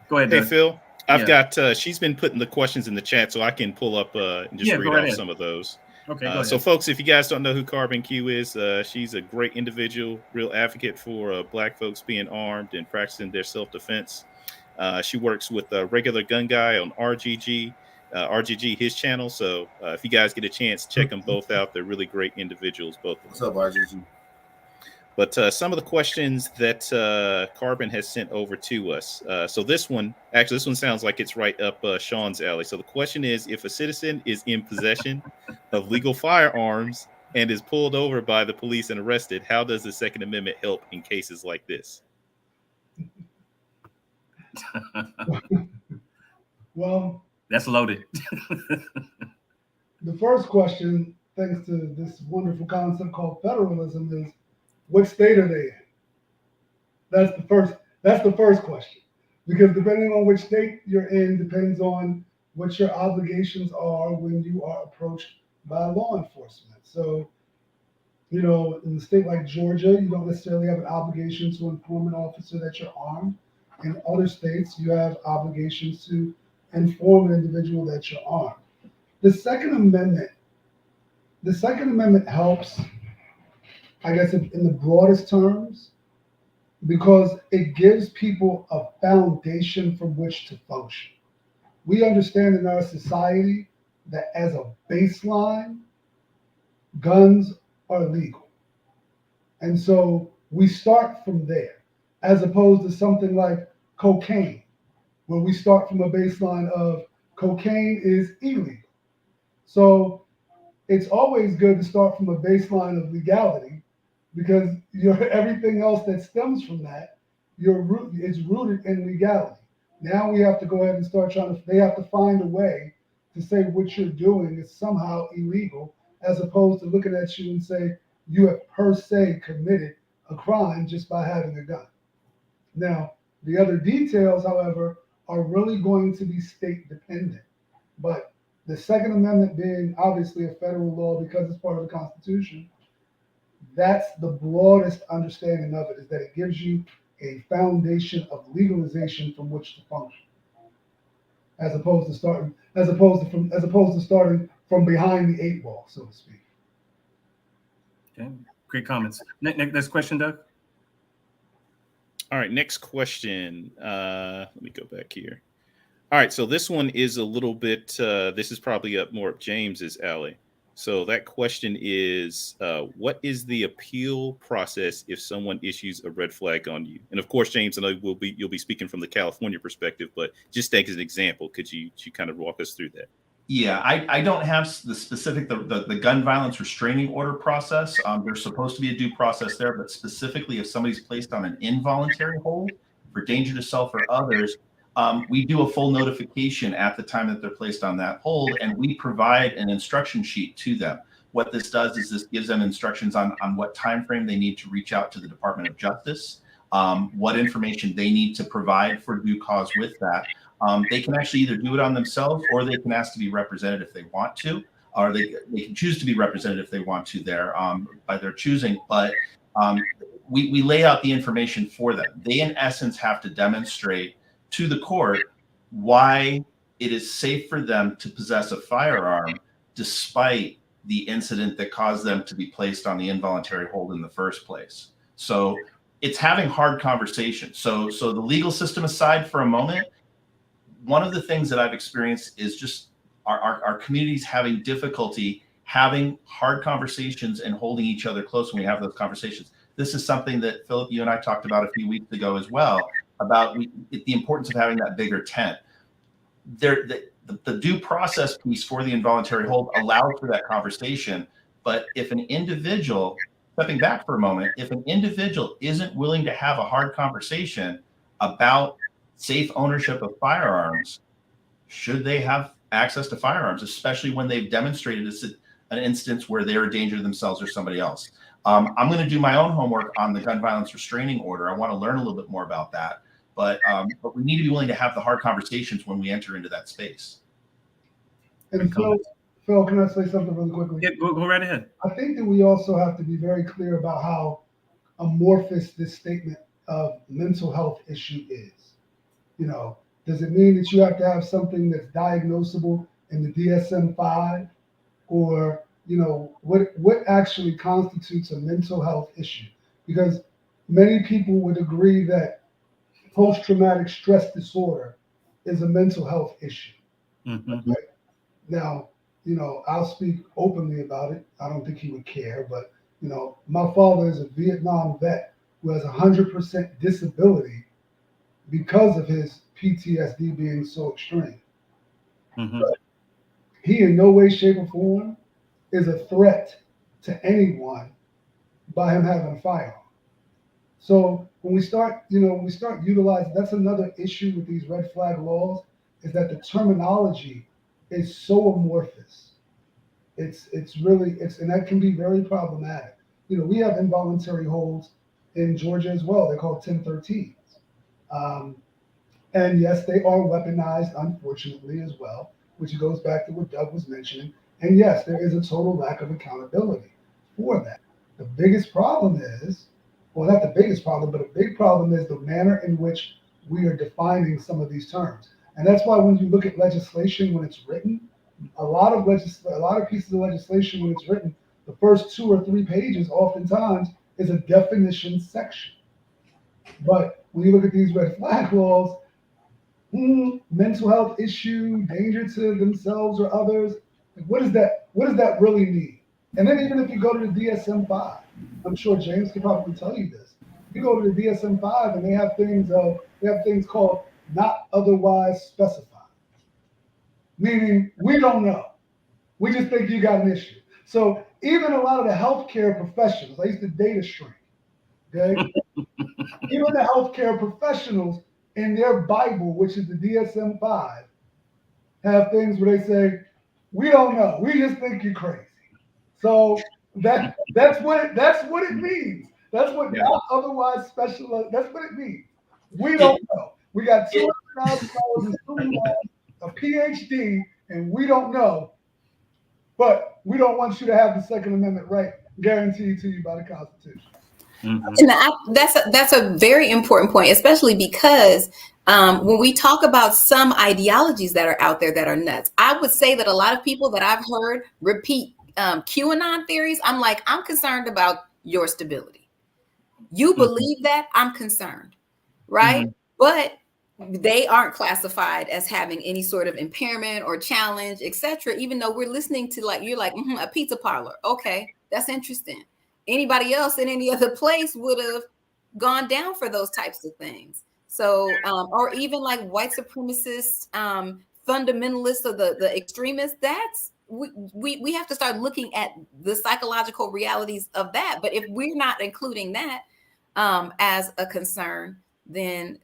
Go ahead, Hey, Doug. Phil, I've got, she's been putting the questions in the chat so I can pull up and just read off some of those. Okay, go ahead. So folks, if you guys don't know who Carbon Q is, she's a great individual, real advocate for Black folks being armed and practicing their self-defense. She works with a regular gun guy on RGG, his channel. So if you guys get a chance, check them both out. They're really great individuals, both of them. What's up, RGG? But some of the questions that Carbon has sent over to us. So this one sounds like it's right up Sean's alley. So the question is, if a citizen is in possession of legal firearms and is pulled over by the police and arrested, how does the Second Amendment help in cases like this? Well, That's loaded. the first question, thanks to this wonderful concept called federalism, is what state are they in? That's the first question. Because depending on which state you're in depends on what your obligations are when you are approached by law enforcement. So, in a state like Georgia, you don't necessarily have an obligation to inform an officer that you're armed. In other states, you have obligations to inform an individual that you're armed. The Second Amendment helps, I guess, in the broadest terms, because it gives people a foundation from which to function. We understand in our society that as a baseline, guns are legal. And so we start from there, as opposed to something like cocaine, where we start from a baseline of cocaine is illegal. So it's always good to start from a baseline of legality, because everything else that stems from that, is rooted in legality. Now we have to go ahead and start they have to find a way to say what you're doing is somehow illegal, as opposed to looking at you and say you have per se committed a crime just by having a gun. Now, the other details, however, are really going to be state dependent. But the Second Amendment being obviously a federal law because it's part of the Constitution, that's the broadest understanding of it, is that it gives you a foundation of legalization from which to function, as opposed to starting from behind the eight ball, so to speak. Okay, great comments. Next question, Doug. All right, next question. Let me go back here. All right, so this one is a little bit, this is probably more up James's alley. So that question is, what is the appeal process if someone issues a red flag on you? And of course, James, I know you'll be speaking from the California perspective, but just take as an example, could you kind of walk us through that? Yeah, I don't have the specific, the gun violence restraining order process. There's supposed to be a due process there, but specifically if somebody's placed on an involuntary hold for danger to self or others, we do a full notification at the time that they're placed on that hold, and we provide an instruction sheet to them. What this does is this gives them instructions on what time frame they need to reach out to the Department of Justice, what information they need to provide for due cause with that. They can actually either do it on themselves, or they can ask to be represented if they want to, or they can choose to be represented if they want to there by their choosing. But we lay out the information for them. They, in essence, have to demonstrate to the court why it is safe for them to possess a firearm despite the incident that caused them to be placed on the involuntary hold in the first place. So it's having hard conversations. So the legal system aside for a moment, one of the things that I've experienced is just our communities having difficulty having hard conversations and holding each other close when we have those conversations. This is something that Philip, you and I talked about a few weeks ago as well, about the importance of having that bigger tent. The due process piece for the involuntary hold allows for that conversation. But if an individual, stepping back for a moment, if an individual isn't willing to have a hard conversation about safe ownership of firearms, should they have access to firearms, especially when they've demonstrated an instance where they're a danger to themselves or somebody else? I'm going to do my own homework on the gun violence restraining order. I want to learn a little bit more about that. But we need to be willing to have the hard conversations when we enter into that space. And Phil, can I say something really quickly? Yeah, go right ahead. I think that we also have to be very clear about how amorphous this statement of mental health issue is. Does it mean that you have to have something that's diagnosable in the DSM-5, or what actually constitutes a mental health issue? Because many people would agree that post-traumatic stress disorder is a mental health issue. Mm-hmm. Right? Now, I'll speak openly about it. I don't think he would care, but my father is a Vietnam vet who has 100% disability because of his PTSD being so extreme. Mm-hmm. But he in no way, shape, or form is a threat to anyone by him having a firearm. So when we start utilizing, that's another issue with these red flag laws, is that the terminology is so amorphous. It's really, and that can be very problematic. We have involuntary holds in Georgia as well. They're called 1013s. And yes, they are weaponized, unfortunately, as well, which goes back to what Doug was mentioning. And yes, there is a total lack of accountability for that. The biggest problem is, well, not the biggest problem, but a big problem is the manner in which we are defining some of these terms. And that's why when you look at legislation when it's written, a lot of pieces of legislation when it's written, the first 2 or 3 pages oftentimes is a definition section. But when you look at these red flag laws, mental health issue, danger to themselves or others, what does that really mean? And then even if you go to the DSM-5, I'm sure James could probably tell you this. You go to the DSM-5 and they have things called not otherwise specified, meaning we don't know. We just think you got an issue. So even a lot of the healthcare professionals, I used to date a shrink, okay? Even the healthcare professionals in their Bible, which is the DSM-5, have things where they say, we don't know. We just think you're crazy. So that's what it means. That's what not otherwise special. That's what it means. We don't know. We got $200,000 in student loans, a PhD, and we don't know. But we don't want you to have the Second Amendment right guaranteed to you by the Constitution. Mm-hmm. And that's a very important point, especially because when we talk about some ideologies that are out there that are nuts, I would say that a lot of people that I've heard repeat QAnon theories, I'm concerned about your stability. You believe that, I'm concerned, right? Mm-hmm. But they aren't classified as having any sort of impairment or challenge, etc. Even though we're listening to a pizza parlor. Okay, that's interesting. Anybody else in any other place would have gone down for those types of things. So, or even like white supremacists, fundamentalists, or the extremists. That's we have to start looking at the psychological realities of that. But if we're not including that as a concern, then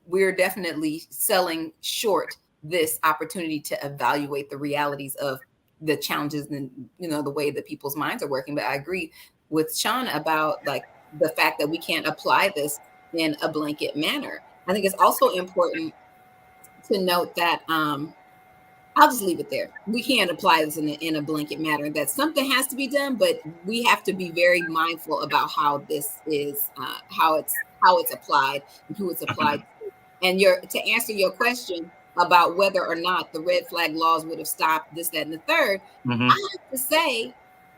we're definitely selling short this opportunity to evaluate the realities of the challenges and the way that people's minds are working. But I agree with Sean about the fact that we can't apply this in a blanket manner. I think it's also important to note that I'll just leave it there. We can't apply this in a blanket manner. That something has to be done, but we have to be very mindful about how this is how it's applied and who it's applied to. And to answer your question about whether or not the red flag laws would have stopped this, that, and the third, I have to say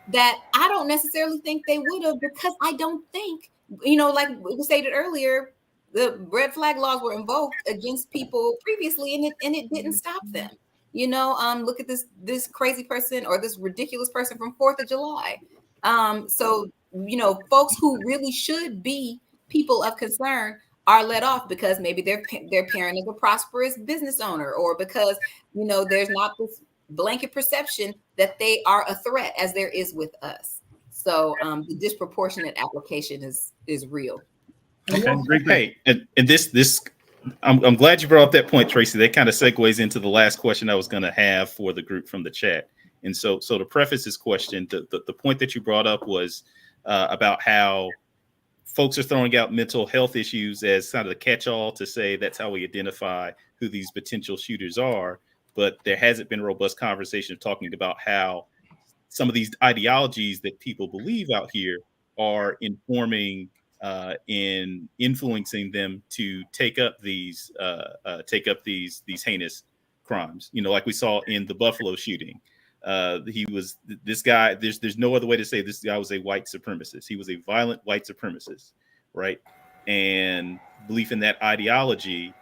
that I don't necessarily think they would have, because I don't think, like we stated earlier, the red flag laws were invoked against people previously, and it didn't stop them. Look at this crazy person or this ridiculous person from 4th of July. So folks who really should be people of concern are let off because maybe their parent is a prosperous business owner, or because there's not this blanket perception that they are a threat as there is with us. So the disproportionate application is real. Okay, great. Hey, and this I'm glad you brought up that point, Tracy. That kind of segues into the last question I was going to have for the group from the chat. And so to preface this question, the point that you brought up was about how folks are throwing out mental health issues as kind of the catch-all to say that's how we identify who these potential shooters are. But there hasn't been robust conversation talking about how some of these ideologies that people believe out here are informing in influencing them to take up these heinous crimes. Like we saw in the Buffalo shooting. This guy, there's no other way to say this guy was a white supremacist. He was a violent white supremacist, right? And belief in that ideology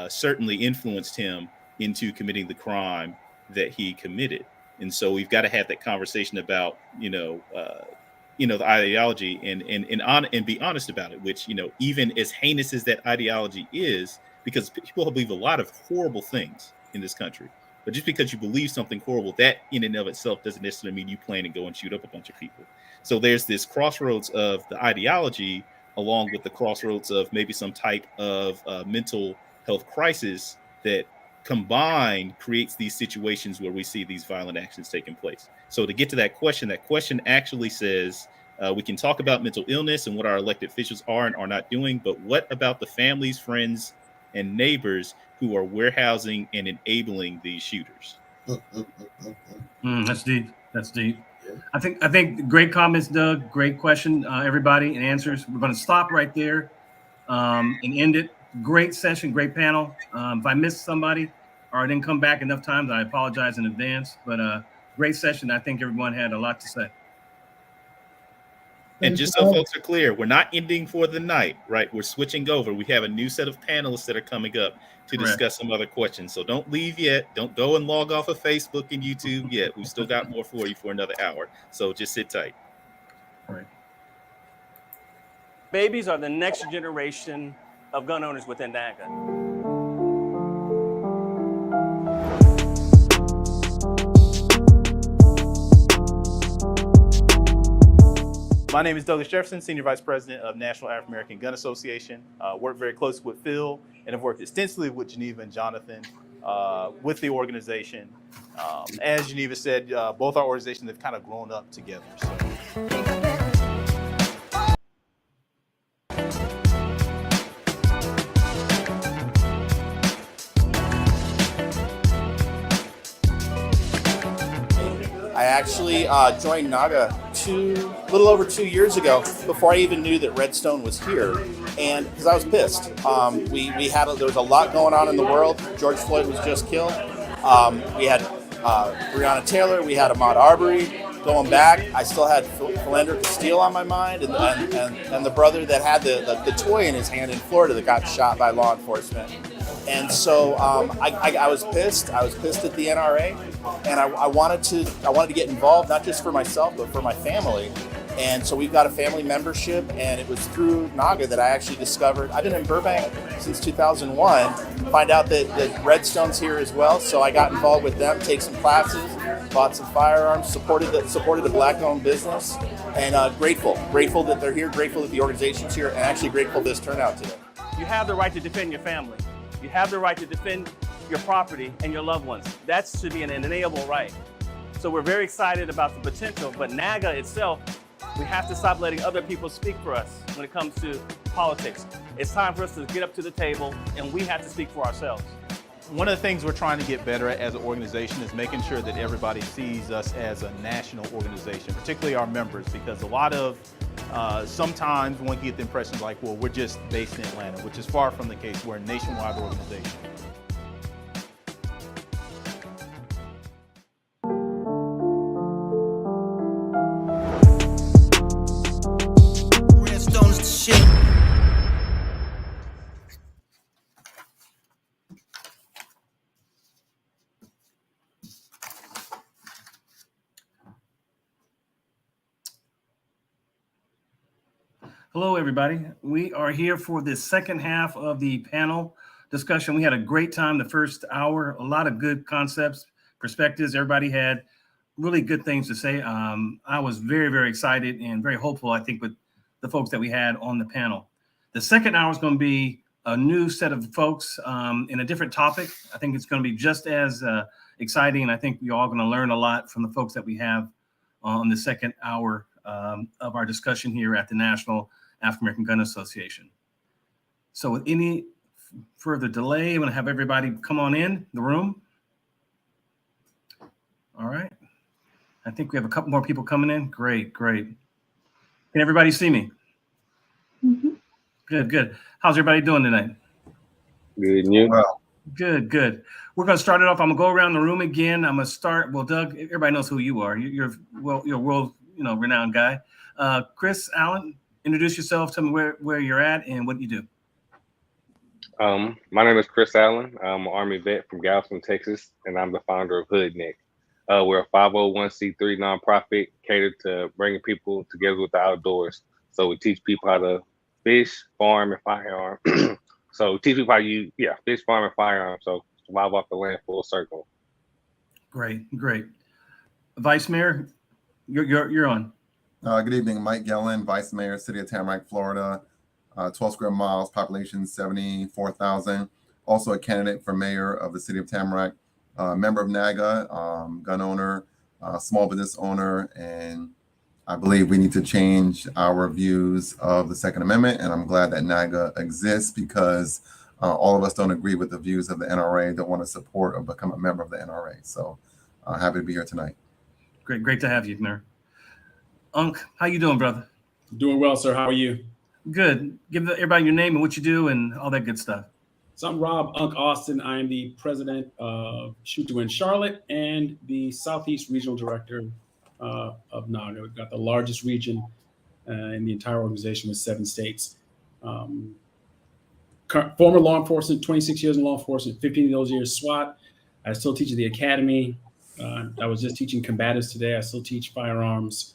certainly influenced him into committing the crime that he committed. And so we've got to have that conversation about, the ideology and be honest about it, which, even as heinous as that ideology is, because people believe a lot of horrible things in this country. But just because you believe something horrible, that in and of itself doesn't necessarily mean you plan to go and shoot up a bunch of people. So there's this crossroads of the ideology, along with the crossroads of maybe some type of mental health crisis that combined creates these situations where we see these violent actions taking place. So to get to that question actually says, we can talk about mental illness and what our elected officials are and are not doing, but what about the families, friends, and neighbors who are warehousing and enabling these shooters? That's deep. That's deep. I think great comments, Doug. Great question, everybody, and answers. We're going to stop right there and end it. Great session, great panel. If I missed somebody or I didn't come back enough times, I apologize in advance. But great session. I think everyone had a lot to say. And just so folks are clear, we're not ending for the night, right? We're switching over. We have a new set of panelists that are coming up to discuss some other questions. So don't leave yet. Don't go and log off of Facebook and YouTube yet. We've still got more for you for another hour. So just sit tight. All right. Babies are the next generation of gun owners within NAGA. My name is Douglas Jefferson, Senior Vice President of National African American Gun Association. Work very closely with Phil and have worked extensively with Geneva and Jonathan with the organization. As Geneva said, both our organizations have kind of grown up together. So. I actually joined NAGA a little over 2 years ago, before I even knew that Redstone was here, and because I was pissed. There was a lot going on in the world. George Floyd was just killed. We had Breonna Taylor. We had Ahmaud Arbery. Going back, I still had Philander Castile on my mind, and the brother that had the toy in his hand in Florida that got shot by law enforcement. And so I was pissed. I was pissed at the NRA, and I wanted to get involved, not just for myself but for my family. And so we've got a family membership, and it was through NAGA that I actually discovered. I've been in Burbank since 2001. Find out that Redstone's here as well, so I got involved with them, take some classes, bought some firearms, supported the black-owned business, and grateful that they're here, grateful that the organization's here, and actually grateful for this turnout today. You have the right to defend your family. You have the right to defend your property and your loved ones. That should be an inalienable right. So we're very excited about the potential, but NAGA itself, we have to stop letting other people speak for us when it comes to politics. It's time for us to get up to the table, and we have to speak for ourselves. One of the things we're trying to get better at as an organization is making sure that everybody sees us as a national organization, particularly our members, because a lot of sometimes one can get the impression like, well, we're just based in Atlanta, which is far from the case. We're a nationwide organization. Redstone's the shit. Hello, everybody. We are here for the second half of the panel discussion. We had a great time the first hour, a lot of good concepts, perspectives. Everybody had really good things to say. I was very, very excited and very hopeful, I think, with the folks that we had on the panel. The second hour is going to be a new set of folks in a different topic. I think it's going to be just as exciting, and I think we're all going to learn a lot from the folks that we have on the second hour of our discussion here at the National African American Gun Association. So with any further delay, I'm going to have everybody come on in the room. All right. I think we have a couple more people coming in. Great. Can everybody see me? Mm-hmm. Good. How's everybody doing tonight? Good, and you? Well, Good. We're going to start it off. I'm going to go around the room again. I'm going to start. Well, Doug, everybody knows who you are. You're a world, renowned guy. Chris Allen, introduce yourself. Tell me where you're at and what you do. My name is Chris Allen. I'm an Army vet from Galveston, Texas, and I'm the founder of Hoodneck. We're a 501c3 nonprofit catered to bringing people together with the outdoors. So we teach people how to fish, farm, and firearm. So we teach people how to fish, farm, and firearm. So survive off the land full circle. Great. Vice Mayor, you're on. Good evening, Mike Gillen, Vice Mayor, City of Tamarack, Florida. 12 square miles, population 74,000. Also a candidate for mayor of the City of Tamarack. Member of NAGA, gun owner, small business owner, and I believe we need to change our views of the Second Amendment. And I'm glad that NAGA exists because all of us don't agree with the views of the NRA, don't want to support or become a member of the NRA. So happy to be here tonight. Great to have you, Mayor. Unc, how you doing, brother? Doing well, sir. How are you? Good. Give everybody your name and what you do and all that good stuff. So I'm Rob Unc Austin. I am the president of Shoot to Win Charlotte and the Southeast Regional Director of NAGA. We've got the largest region in the entire organization with 7 states. Former law enforcement, 26 years in law enforcement, 15 of those years SWAT. I still teach at the academy. I was just teaching combatives today. I still teach firearms.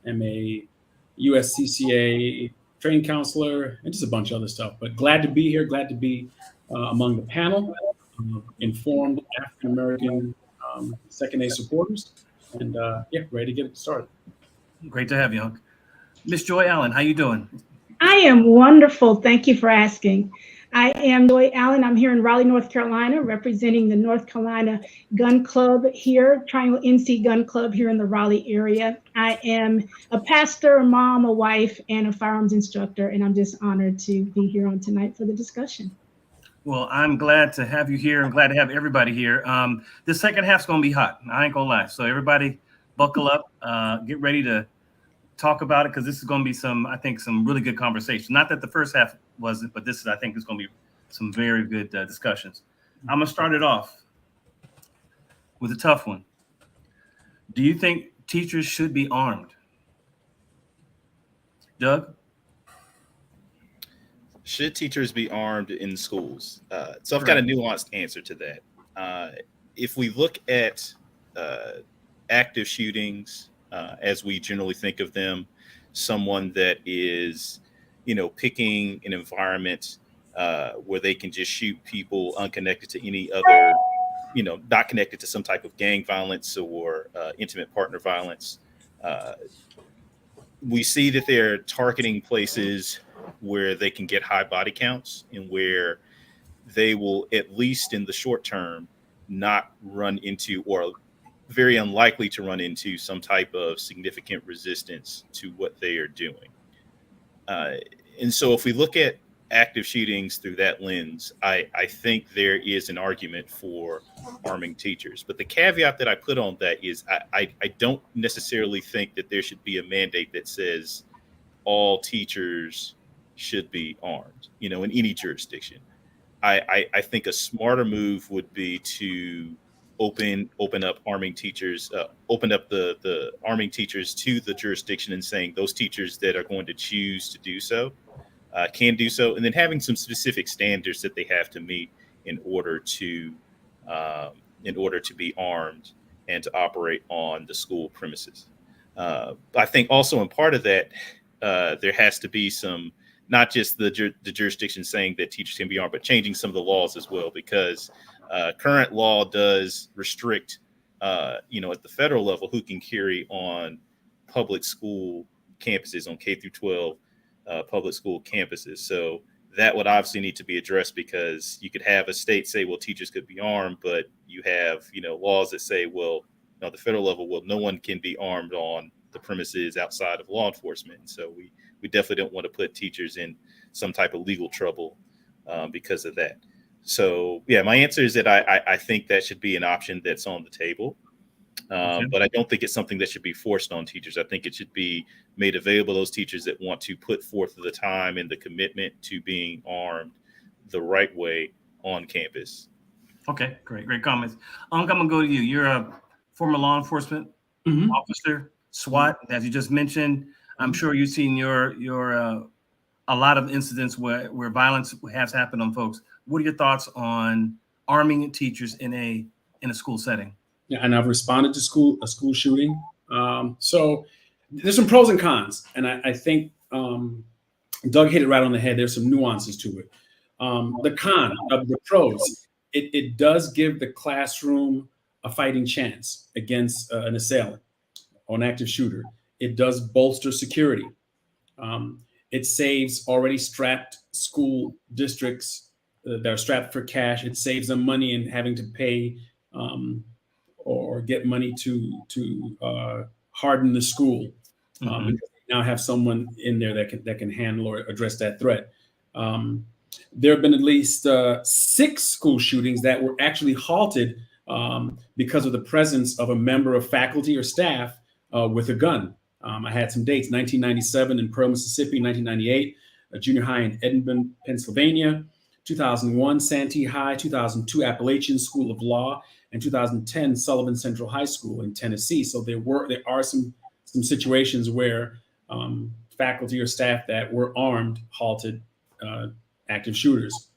I'm a USCCA training counselor, and just a bunch of other stuff. But glad to be here, glad to be among the panel, informed African-American Second A supporters, and ready to get it started. Great to have you, Unc. Miss Joy Allen, how you doing? I am wonderful. Thank you for asking. I am Joy Allen. I'm here in Raleigh, North Carolina, representing the North Carolina Gun Club here, Triangle NC Gun Club here in the Raleigh area. I am a pastor, a mom, a wife, and a firearms instructor, and I'm just honored to be here on tonight for the discussion. Well, I'm glad to have you here. I'm glad to have everybody here. This second half's going to be hot. I ain't going to lie. So everybody buckle up, get ready to talk about it, because this is going to be some really good conversation. Not that the first half wasn't, but I think it's going to be some very good discussions. I'm going to start it off with a tough one. Do you think teachers should be armed? Doug? Should teachers be armed in schools? So I've got a nuanced answer to that. If we look at active shootings, as we generally think of them, someone that is, picking an environment where they can just shoot people unconnected to any other, not connected to some type of gang violence or intimate partner violence. We see that they're targeting places where they can get high body counts and where they will, at least in the short term, not run into, or very unlikely to run into, some type of significant resistance to what they are doing. And so if we look at active shootings through that lens, I think there is an argument for arming teachers. But the caveat that I put on that is I don't necessarily think that there should be a mandate that says all teachers should be armed, in any jurisdiction. I think a smarter move would be to open up arming teachers, open up the arming teachers to the jurisdiction, and saying those teachers that are going to choose to do so can do so, and then having some specific standards that they have to meet in order to be armed and to operate on the school premises. I think also in part of that, there has to be some, not just the jurisdiction saying that teachers can be armed, but changing some of the laws as well, because current law does restrict, at the federal level, who can carry on public school campuses, on K through 12 public school campuses. So that would obviously need to be addressed, because you could have a state say, well, teachers could be armed, but you have, laws that say, well, at the federal level, well, no one can be armed on the premises outside of law enforcement. And so we definitely don't want to put teachers in some type of legal trouble because of that. So, yeah, my answer is that I think that should be an option that's on the table. But I don't think it's something that should be forced on teachers. I think it should be made available to those teachers that want to put forth the time and the commitment to being armed the right way on campus. Okay, great comments. I'm going to go to you. You're a former law enforcement officer, SWAT, as you just mentioned. I'm sure you've seen a lot of incidents where violence has happened on folks. What are your thoughts on arming teachers in a school setting? Yeah, and I've responded to a school shooting. So there's some pros and cons, and I think Doug hit it right on the head. There's some nuances to it. The con of the pros, it does give the classroom a fighting chance against an assailant or an active shooter. It does bolster security. It saves already strapped school districts that are strapped for cash. It saves them money in having to pay or get money to harden the school. Because they now have someone in there that can handle or address that threat. There have been at least 6 school shootings that were actually halted because of the presence of a member of faculty or staff with a gun. I had some dates: 1997 in Pearl, Mississippi; 1998, a junior high in Edinburgh, Pennsylvania; 2001, Santee High; 2002, Appalachian School of Law; and 2010, Sullivan Central High School in Tennessee. So there are some situations where faculty or staff that were armed halted active shooters.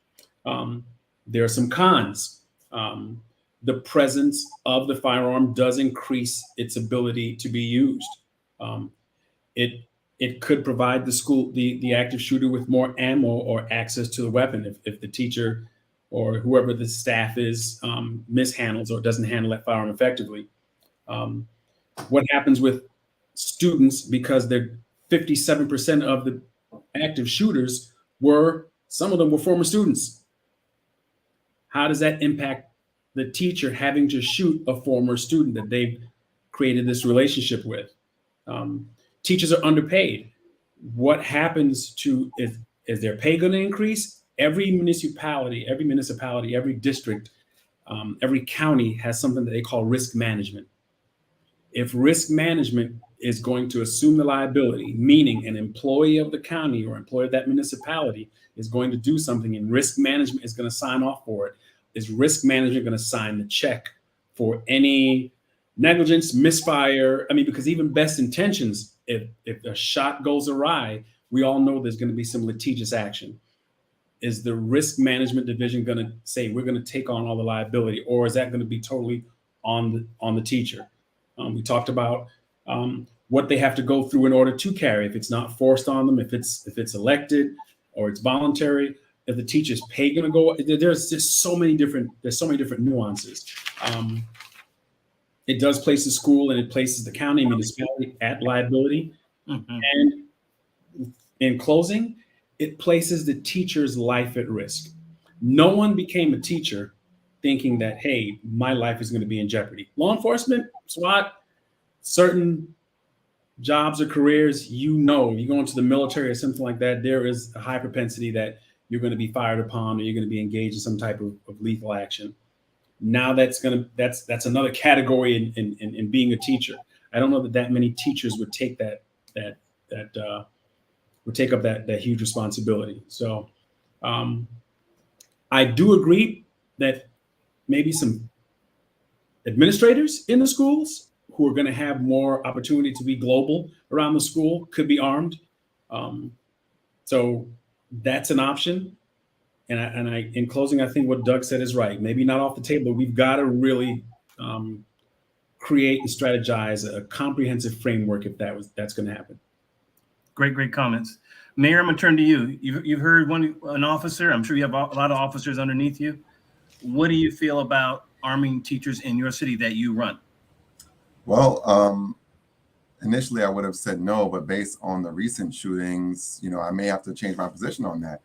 There are some cons. The presence of the firearm does increase its ability to be used. It could provide the active shooter with more ammo or access to the weapon if the teacher or whoever the staff is mishandles or doesn't handle that firearm effectively. What happens with students, because they're 57% of the active shooters some of them were former students. How does that impact the teacher having to shoot a former student that they've created this relationship with? Teachers are underpaid. What happens is their pay going to increase? Every municipality, every district, every county has something that they call risk management. If risk management is going to assume the liability, meaning an employee of the county or employee of that municipality is going to do something and risk management is going to sign off for it, is risk management going to sign the check for any negligence, misfire? I mean, because even best intentions, if a shot goes awry, we all know there's going to be some litigious action. Is the risk management division going to say we're going to take on all the liability, or is that going to be totally on the teacher? We talked about what they have to go through in order to carry. If it's not forced on them, if it's elected or it's voluntary, if the teacher's pay going to go. There's just so many different nuances. It does place the school and it places the county and municipality at liability. And in closing, it places the teacher's life at risk. No one became a teacher thinking that, hey, my life is going to be in jeopardy. Law enforcement, SWAT, certain jobs or careers, you go into the military or something like that, there is a high propensity that you're going to be fired upon or you're going to be engaged in some type of lethal action. Now that's another category in being a teacher. I don't know that many teachers would take would take up that huge responsibility. So I do agree that maybe some administrators in the schools who are going to have more opportunity to be global around the school could be armed. So that's an option. And I, in closing, I think what Doug said is right. Maybe not off the table. We've got to really create and strategize a comprehensive framework if that's going to happen. Great comments. Mayor, I'm going to turn to you. You've heard an officer. I'm sure you have a lot of officers underneath you. What do you feel about arming teachers in your city that you run? Well, initially I would have said no, but based on the recent shootings, I may have to change my position on that.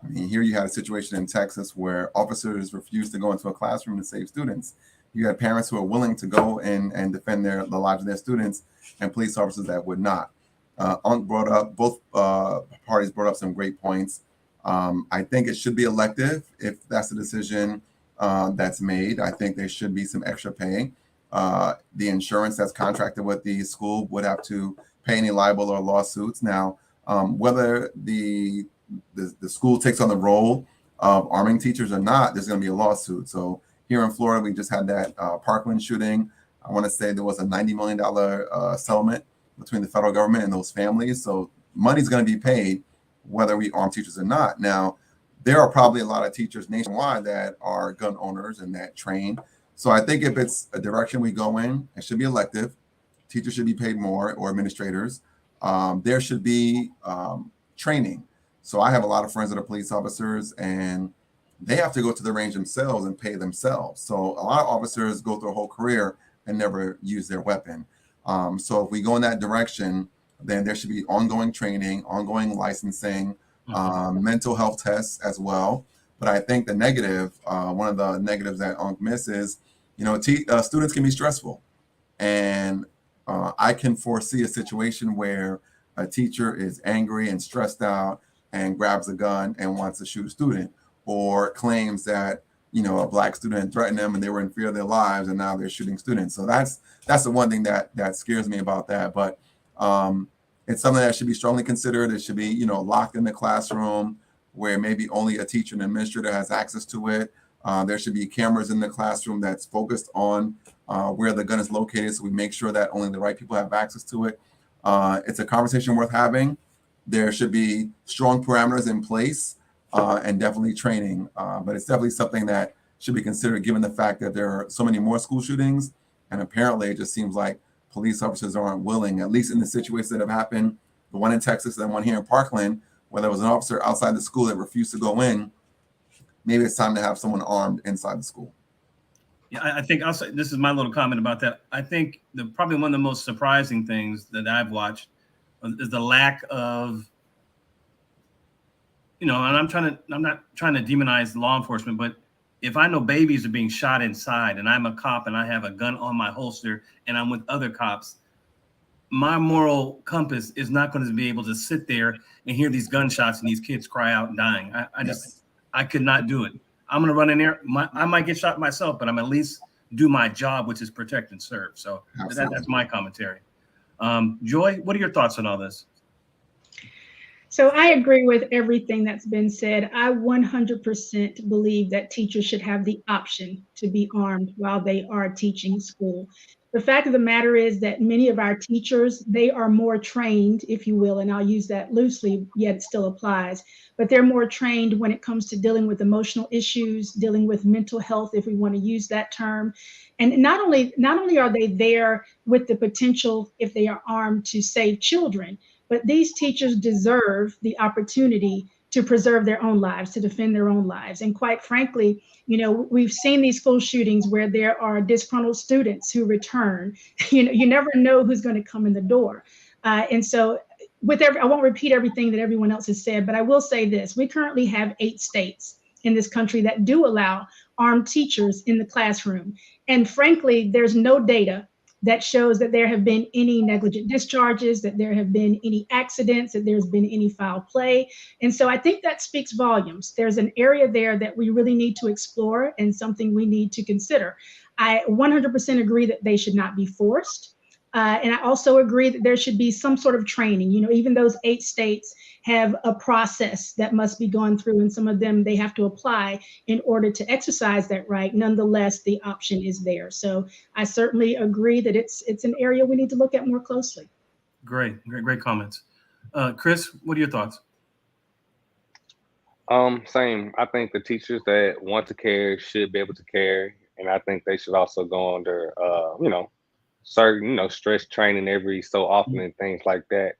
I mean, here you had a situation in Texas where officers refused to go into a classroom to save students. You had parents who are willing to go in and defend the lives of their students, and police officers that would not. Both parties brought up some great points. I think it should be elective if that's the decision that's made. I think there should be some extra pay. The insurance that's contracted with the school would have to pay any libel or lawsuits. Now, whether the school takes on the role of arming teachers or not, there's going to be a lawsuit. So here in Florida, we just had that Parkland shooting. I want to say there was a $90 million settlement between the federal government and those families. So money's going to be paid whether we arm teachers or not. Now, there are probably a lot of teachers nationwide that are gun owners and that train. So I think if it's a direction we go in, it should be elective. Teachers should be paid more, or administrators. There should be training. So I have a lot of friends that are police officers, and they have to go to the range themselves and pay themselves. So a lot of officers go through a whole career and never use their weapon. So if we go in that direction, then there should be ongoing training, ongoing licensing, mental health tests as well. But I think the negative, one of the negatives that miss is, students can be stressful. And I can foresee a situation where a teacher is angry and stressed out and grabs a gun and wants to shoot a student, or claims that, a Black student threatened them and they were in fear of their lives and now they're shooting students. So that's the one thing that scares me about that. But it's something that should be strongly considered. It should be, locked in the classroom where maybe only a teacher and administrator has access to it. There should be cameras in the classroom that's focused on where the gun is located, so we make sure that only the right people have access to it. It's a conversation worth having. There should be strong parameters in place and definitely training. But it's definitely something that should be considered given the fact that there are so many more school shootings. And apparently it just seems like police officers aren't willing, at least in the situations that have happened, the one in Texas and one here in Parkland, where there was an officer outside the school that refused to go in. Maybe it's time to have someone armed inside the school. Yeah, I think I'll say, this is my little comment about that. I think probably one of the most surprising things that I've watched is the lack of, and I'm not trying to demonize law enforcement, but if I know babies are being shot inside and I'm a cop and I have a gun on my holster and I'm with other cops, my moral compass is not going to be able to sit there and hear these gunshots and these kids cry out and dying. I could not do it. I'm going to run in there. I might get shot myself, but I'm at least do my job, which is protect and serve. So that's my commentary. Joy, what are your thoughts on all this? So I agree with everything that's been said. I 100% believe that teachers should have the option to be armed while they are teaching school. The fact of the matter is that many of our teachers, they are more trained, if you will, and I'll use that loosely, yet it still applies, but they're more trained when it comes to dealing with emotional issues, dealing with mental health, if we want to use that term. And not only are they there with the potential, if they are armed, to save children, but these teachers deserve the opportunity to preserve their own lives, to defend their own lives. And quite frankly, we've seen these school shootings where there are disgruntled students who return. You never know who's going to come in the door. And so I won't repeat everything that everyone else has said, but I will say this. We currently have 8 states in this country that do allow armed teachers in the classroom. And frankly, there's no data that shows that there have been any negligent discharges, that there have been any accidents, that there's been any foul play. And so I think that speaks volumes. There's an area there that we really need to explore and something we need to consider. I 100% agree that they should not be forced. And I also agree that there should be some sort of training. Even those 8 states have a process that must be gone through, and some of them they have to apply in order to exercise that right. Nonetheless, the option is there. So I certainly agree that it's an area we need to look at more closely. Great comments. Chris, what are your thoughts? Same. I think the teachers that want to care should be able to care, and I think they should also go under, certain, stress training every so often and things like that.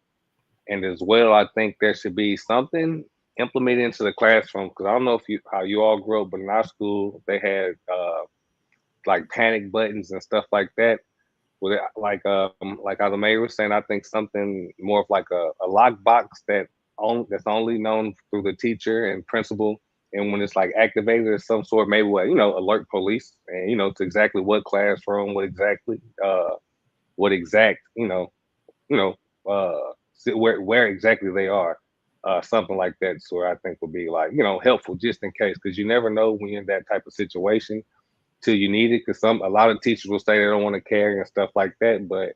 And as well, I think there should be something implemented into the classroom, because I don't know how you all grew up, but in our school they had like panic buttons and stuff like that. With it, like how the mayor was saying, I think something more of like a lock box that's only known through the teacher and principal. And when it's like activated or some sort, maybe alert police and to exactly what classroom, where exactly they are, something like that. So I think would be like helpful just in case, because you never know when you're in that type of situation till you need it. Because a lot of teachers will say they don't want to carry and stuff like that, but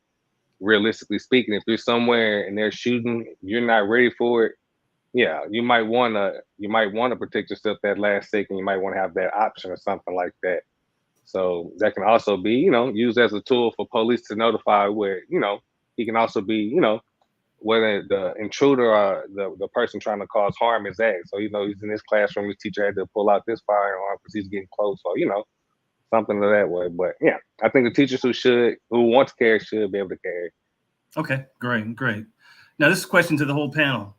realistically speaking, if you're somewhere and they're shooting, you're not ready for it. Yeah, you might want to protect yourself that last second. You might want to have that option or something like that. So that can also be, used as a tool for police to notify where, he can also be, whether the intruder or the person trying to cause harm is at. So, he's in this classroom, his teacher had to pull out this firearm because he's getting close, or, something of that way. But yeah, I think the teachers who want to carry should be able to carry. Okay, great. Now, this is a question to the whole panel.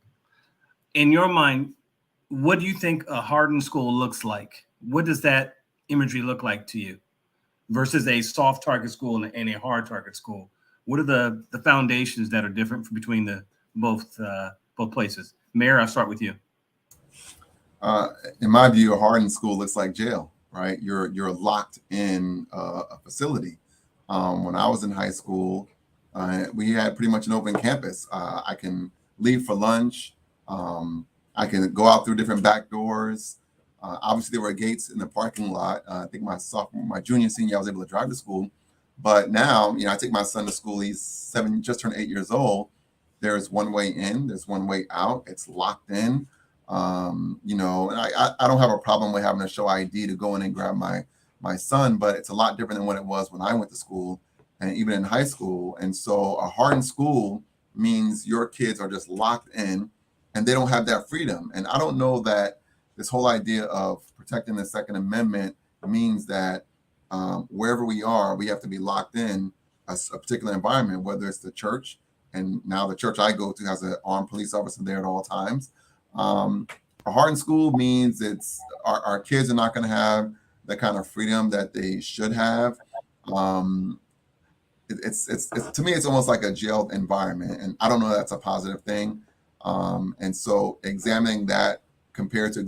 In your mind, what do you think a hardened school looks like? What does that imagery look like to you versus a soft target school and a hard target school? What are the foundations that are different between the both places? Mayor, I'll start with you. In my view, a hardened school looks like jail, right? You're locked in a facility. When I was in high school, we had pretty much an open campus. I can leave for lunch. I can go out through different back doors. Obviously, there were gates in the parking lot. I think my junior, senior, I was able to drive to school. But now, I take my son to school. He's 7, just turned 8 years old. There's one way in, there's one way out. It's locked in. And I don't have a problem with having to show ID to go in and grab my son, but it's a lot different than what it was when I went to school and even in high school. And so a hardened school means your kids are just locked in and they don't have that freedom. And I don't know that this whole idea of protecting the Second Amendment means that wherever we are, we have to be locked in a particular environment, whether it's the church. And now the church I go to has an armed police officer there at all times. A hardened school means it's our kids are not going to have the kind of freedom that they should have. It's to me, it's almost like a jailed environment, and I don't know if that's a positive thing. And so examining that compared to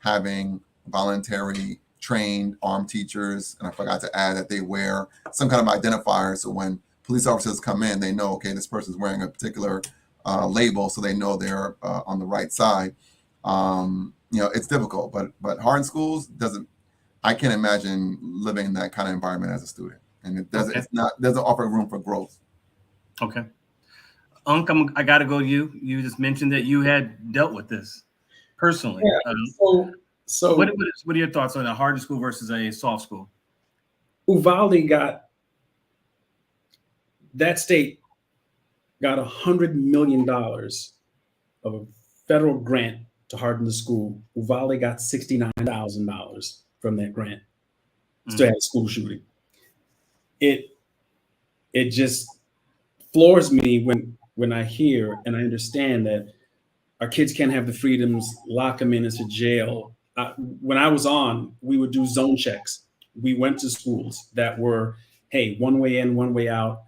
having voluntary trained armed teachers, and I forgot to add that they wear some kind of identifier, so when police officers come in, they know, okay, this person's wearing a particular label, so they know they're on the right side. It's difficult, but hardened schools I can't imagine living in that kind of environment as a student, and it doesn't. Okay. Doesn't offer room for growth. Okay, I got to go to you. You just mentioned that you had dealt with this personally. Yeah. So what are your thoughts on a hardened school versus a soft school? Uvalde that state got $100 million of a federal grant to harden the school. Uvalde got $69,000 from that grant. Still had a school shooting. It just floors me when I hear and I understand that our kids can't have the freedoms, lock them in as a jail. When I was on, we would do zone checks. We went to schools that were, hey, one way in, one way out.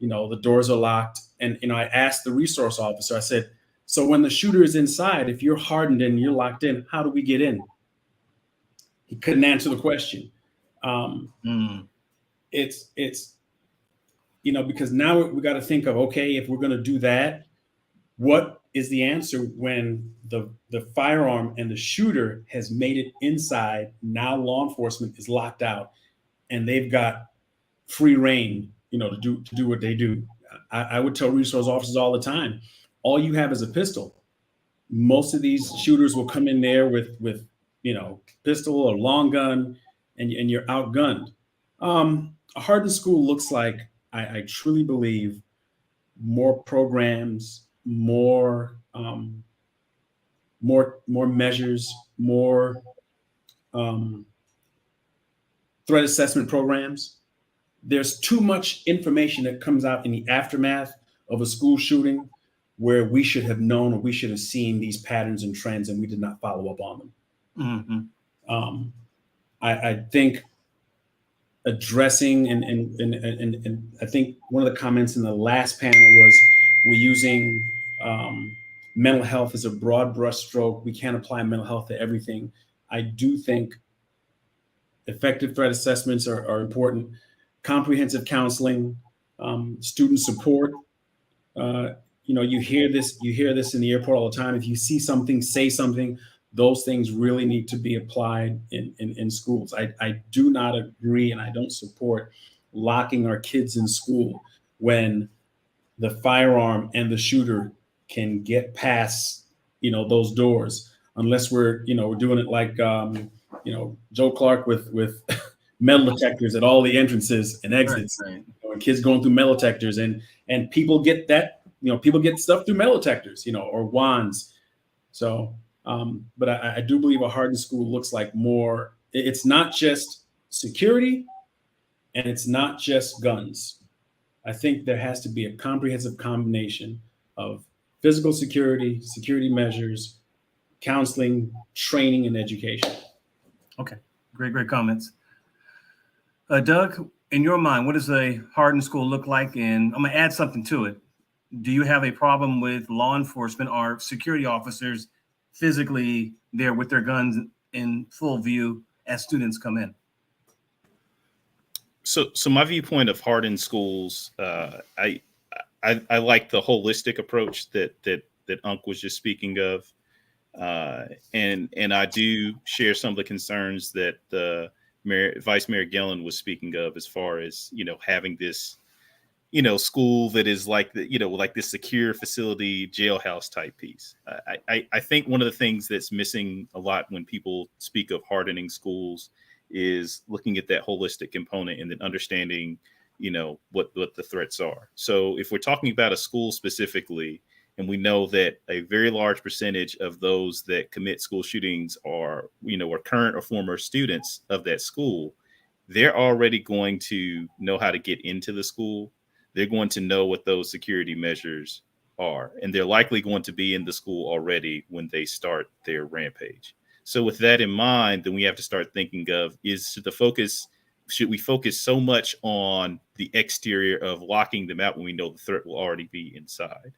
The doors are locked. And, I asked the resource officer, I said, so when the shooter is inside, if you're hardened and you're locked in, how do we get in? He couldn't answer the question. It's because now we got to think of, okay, if we're going to do that, what is the answer when the firearm and the shooter has made it inside? Now law enforcement is locked out and they've got free reign, to do what they do. I would tell resource officers all the time, all you have is a pistol. Most of these shooters will come in there with pistol or long gun, and you're outgunned. A hardened school looks like, I truly believe, more programs, more measures, more threat assessment programs. There's too much information that comes out in the aftermath of a school shooting where we should have known or we should have seen these patterns and trends and we did not follow up on them. Mm-hmm. I think addressing and I think one of the comments in the last panel was we're using mental health as a broad brush stroke. We can't apply mental health to everything. I do think effective threat assessments are important. Comprehensive counseling, student support. You hear this in the airport all the time. If you see something, say something. Those things really need to be applied in schools. I do not agree and I don't support locking our kids in school when the firearm and the shooter can get past, those doors, unless we're doing it like, Joe Clark with metal detectors at all the entrances and exits. Right. And kids going through metal detectors and people get that, people get stuff through metal detectors, or wands. So, but I do believe a hardened school looks like more, it's not just security and it's not just guns. I think there has to be a comprehensive combination of physical security measures, counseling, training, and education. Okay, great comments. Doug, in your mind, what does a hardened school look like? And I'm gonna add something to it. Do you have a problem with law enforcement or security officers physically there with their guns in full view as students come in? So my viewpoint of hardened schools, I like the holistic approach that Unc was just speaking of, and I do share some of the concerns that Vice Mayor Gillen was speaking of, as far as having this school that is like like this secure facility jailhouse type piece. I think one of the things that's missing a lot when people speak of hardening schools is looking at that holistic component and then understanding, what the threats are. So if we're talking about a school specifically, and we know that a very large percentage of those that commit school shootings are current or former students of that school, they're already going to know how to get into the school. They're going to know what those security measures are, and they're likely going to be in the school already when they start their rampage. So with that in mind, then we have to start thinking of, should we focus so much on the exterior of locking them out when we know the threat will already be inside,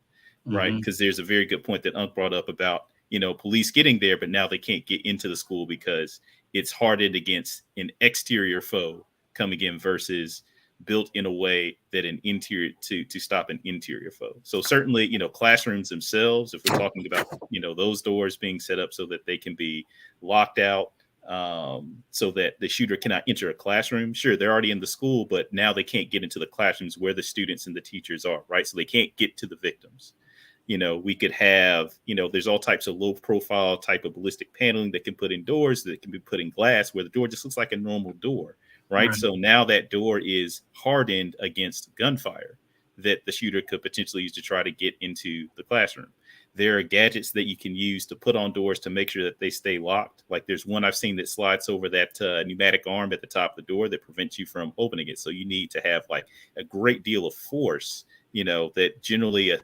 right? Because there's a very good point that Unc brought up about, police getting there, but now they can't get into the school because it's hardened against an exterior foe coming in versus built in a way that an interior to stop an interior foe. So certainly, classrooms themselves, if we're talking about, those doors being set up so that they can be locked out, so that the shooter cannot enter a classroom. Sure, they're already in the school, but now they can't get into the classrooms where the students and the teachers are, right? So they can't get to the victims. We could have, there's all types of low profile type of ballistic paneling that can put in doors that can be put in glass where the door just looks like a normal door. Right. So now that door is hardened against gunfire that the shooter could potentially use to try to get into the classroom. There are gadgets that you can use to put on doors to make sure that they stay locked. Like there's one I've seen that slides over that pneumatic arm at the top of the door that prevents you from opening it. So you need to have like a great deal of force, that generally a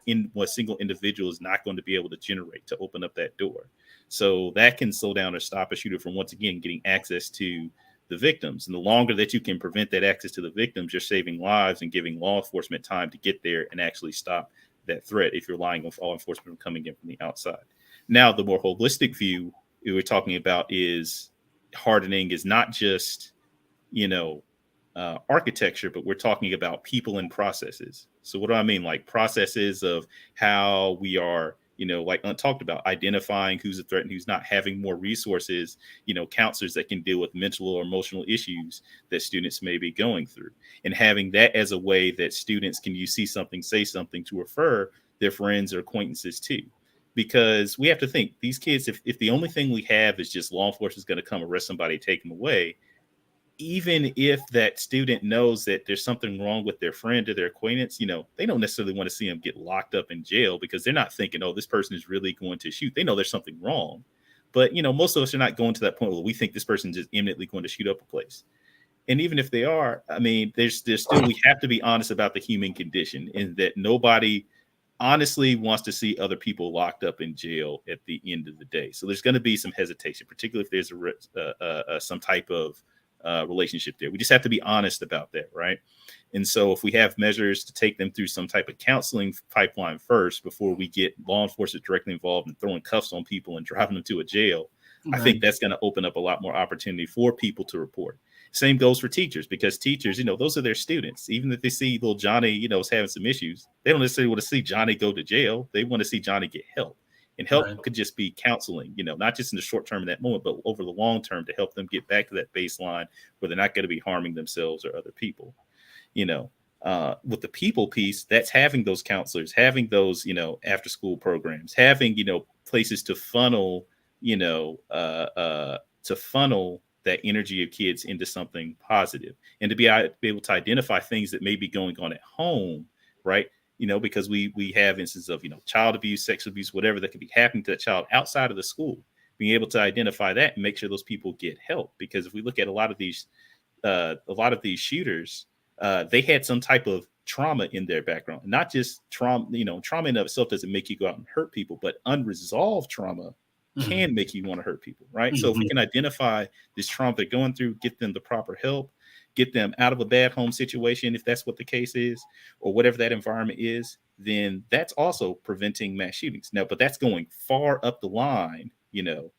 single individual is not going to be able to generate to open up that door. So that can slow down or stop a shooter from, once again, getting access to the victims. And the longer that you can prevent that access to the victims, you're saving lives and giving law enforcement time to get there and actually stop that threat if you're relying on law enforcement coming in from the outside. Now, the more holistic view we're talking about is hardening is not just, architecture, but we're talking about people and processes. So what do I mean? Like processes of how we are, like Aunt talked about, identifying who's a threat and who's not, having more resources, counselors that can deal with mental or emotional issues that students may be going through, and having that as a way that students can see something, say something to refer their friends or acquaintances to. Because we have to think, these kids, if the only thing we have is just law enforcement is going to come arrest somebody, take them away, even if that student knows that there's something wrong with their friend or their acquaintance, they don't necessarily want to see them get locked up in jail, because they're not thinking, oh, this person is really going to shoot. They know there's something wrong. But, most of us are not going to that point where we think this person is just imminently going to shoot up a place. And even if they are, I mean, there's still, we have to be honest about the human condition, and that nobody honestly wants to see other people locked up in jail at the end of the day. So there's going to be some hesitation, particularly if there's some type of relationship there. We just have to be honest about that, right? And so if we have measures to take them through some type of counseling pipeline first before we get law enforcement directly involved and throwing cuffs on people and driving them to a jail, I think that's going to open up a lot more opportunity for people to report. Same goes for teachers, because teachers, those are their students. Even if they see little Johnny, is having some issues, they don't necessarily want to see Johnny go to jail. They want to see Johnny get help. And help could just be counseling, not just in the short term in that moment, but over the long term to help them get back to that baseline where they're not going to be harming themselves or other people. With the people piece, that's having those counselors, having those, after school programs, having, places to funnel, that energy of kids into something positive, and to be able to identify things that may be going on at home, right? Because we have instances of, child abuse, sex abuse, whatever that could be happening to that child outside of the school, being able to identify that and make sure those people get help. Because if we look at a lot of these shooters, they had some type of trauma in their background, not just trauma, trauma in of itself doesn't make you go out and hurt people, but unresolved trauma can make you want to hurt people, right? So if we can identify this trauma they're going through, get them the proper help, get them out of a bad home situation, if that's what the case is, or whatever that environment is, then that's also preventing mass shootings. Now, but that's going far up the line,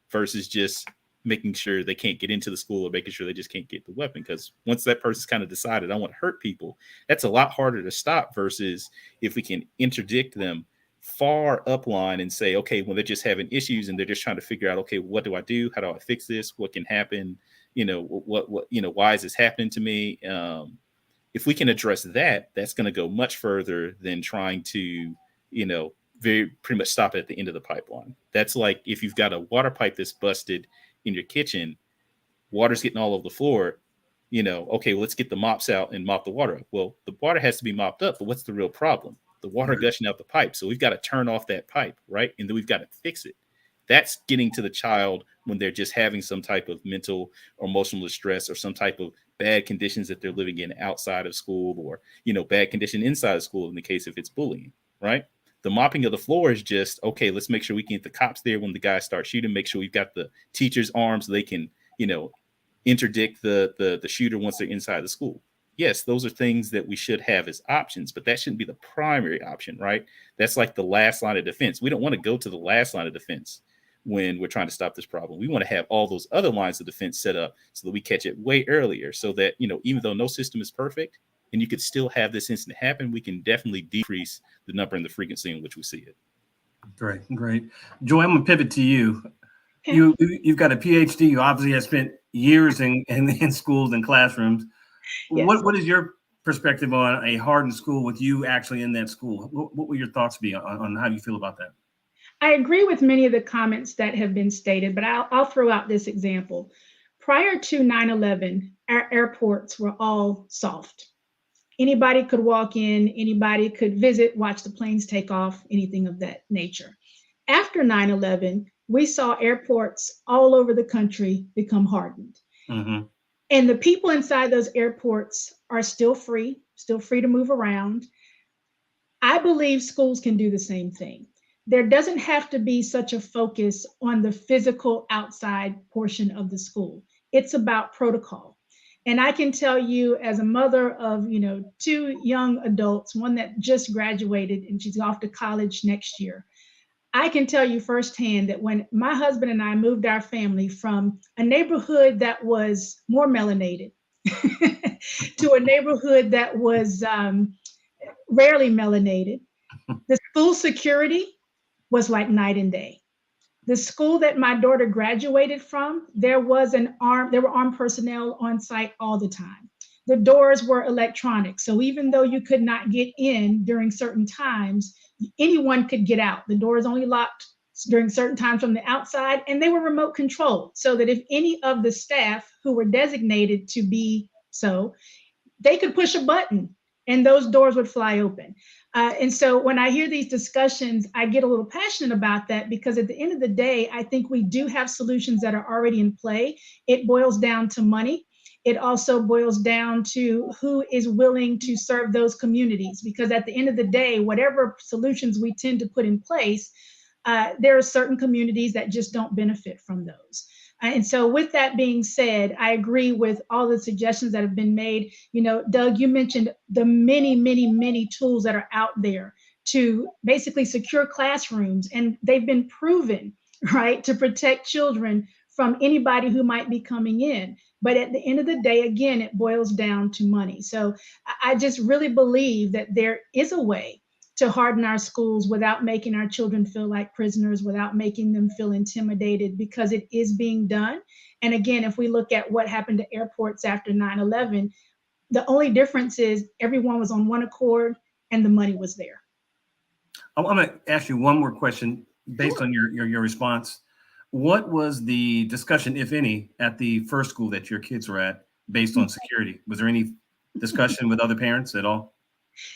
versus just making sure they can't get into the school or making sure they just can't get the weapon. Because once that person's kind of decided, I want to hurt people, that's a lot harder to stop versus if we can interdict them far upline and say, okay, when they're just having issues and they're just trying to figure out, okay, what do I do? How do I fix this? What can happen? Why is this happening to me? If we can address that, that's going to go much further than trying to, pretty much stop at the end of the pipeline. That's like if you've got a water pipe that's busted in your kitchen, water's getting all over the floor, okay, well, let's get the mops out and mop the water up. Well, the water has to be mopped up, but what's the real problem? The water gushing out the pipe. So we've got to turn off that pipe, right? And then we've got to fix it. That's getting to the child when they're just having some type of mental or emotional distress or some type of bad conditions that they're living in outside of school, or, bad condition inside of school in the case if it's bullying, right? The mopping of the floor is just, okay, let's make sure we can get the cops there when the guys start shooting, make sure we've got the teachers' arms so they can, interdict the shooter once they're inside the school. Yes, those are things that we should have as options, but that shouldn't be the primary option, right? That's like the last line of defense. We don't want to go to the last line of defense when we're trying to stop this problem. We want to have all those other lines of defense set up so that we catch it way earlier, so that, even though no system is perfect and you could still have this incident happen, we can definitely decrease the number and the frequency in which we see it. Great. Joy, I'm going to pivot to you. Okay. You've got a PhD. You obviously have spent years in schools and classrooms. Yes. What is your perspective on a hardened school with you actually in that school? What will your thoughts be on how you feel about that? I agree with many of the comments that have been stated, but I'll throw out this example. Prior to 9/11, our airports were all soft. Anybody could walk in, anybody could visit, watch the planes take off, anything of that nature. After 9/11, we saw airports all over the country become hardened. Mm-hmm. And the people inside those airports are still free to move around. I believe schools can do the same thing. There doesn't have to be such a focus on the physical outside portion of the school. It's about protocol. And I can tell you, as a mother of, 2 young adults, one that just graduated and she's off to college next year, I can tell you firsthand that when my husband and I moved our family from a neighborhood that was more melanated to a neighborhood that was rarely melanated, the school security was like night and day. The school that my daughter graduated from, there were armed personnel on site all the time. The doors were electronic. So even though you could not get in during certain times, anyone could get out. The doors only locked during certain times from the outside, and they were remote controlled so that if any of the staff who were designated to be so, they could push a button and those doors would fly open. And so when I hear these discussions, I get a little passionate about that, because at the end of the day, I think we do have solutions that are already in play. It boils down to money. It also boils down to who is willing to serve those communities, because at the end of the day, whatever solutions we tend to put in place, there are certain communities that just don't benefit from those. And so with that being said, I agree with all the suggestions that have been made. Doug, you mentioned the many, many, many tools that are out there to basically secure classrooms, and they've been proven, right, to protect children from anybody who might be coming in. But at the end of the day, again, it boils down to money. So I just really believe that there is a way to harden our schools without making our children feel like prisoners, without making them feel intimidated, because it is being done. And again, if we look at what happened to airports after 9/11, the only difference is everyone was on one accord and the money was there. I'm going to ask you one more question based on your response. What was the discussion, if any, at the first school that your kids were at based on security? Was there any discussion with other parents at all?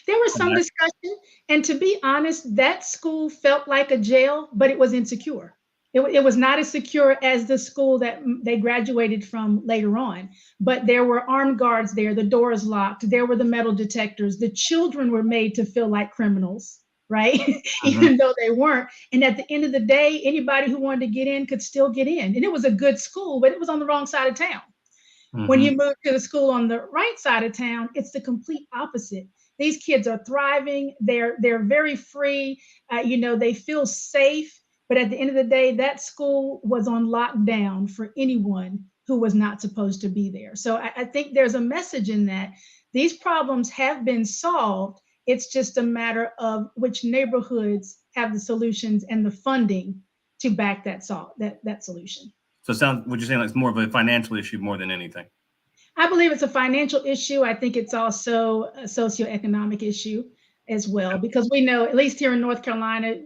There was some discussion, and to be honest, that school felt like a jail, but it was insecure. It was not as secure as the school that they graduated from later on, but there were armed guards there, the doors locked, there were the metal detectors, the children were made to feel like criminals, right? Even though they weren't. And at the end of the day, anybody who wanted to get in could still get in. And it was a good school, but it was on the wrong side of town. When you move to the school on the right side of town, it's the complete opposite. These kids are thriving. They're very free. They feel safe. But at the end of the day, that school was on lockdown for anyone who was not supposed to be there. So I think there's a message in that. These problems have been solved. It's just a matter of which neighborhoods have the solutions and the funding to back that solution. So would you say like it's more of a financial issue more than anything? I believe it's a financial issue. I think it's also a socioeconomic issue as well, because we know, at least here in North Carolina,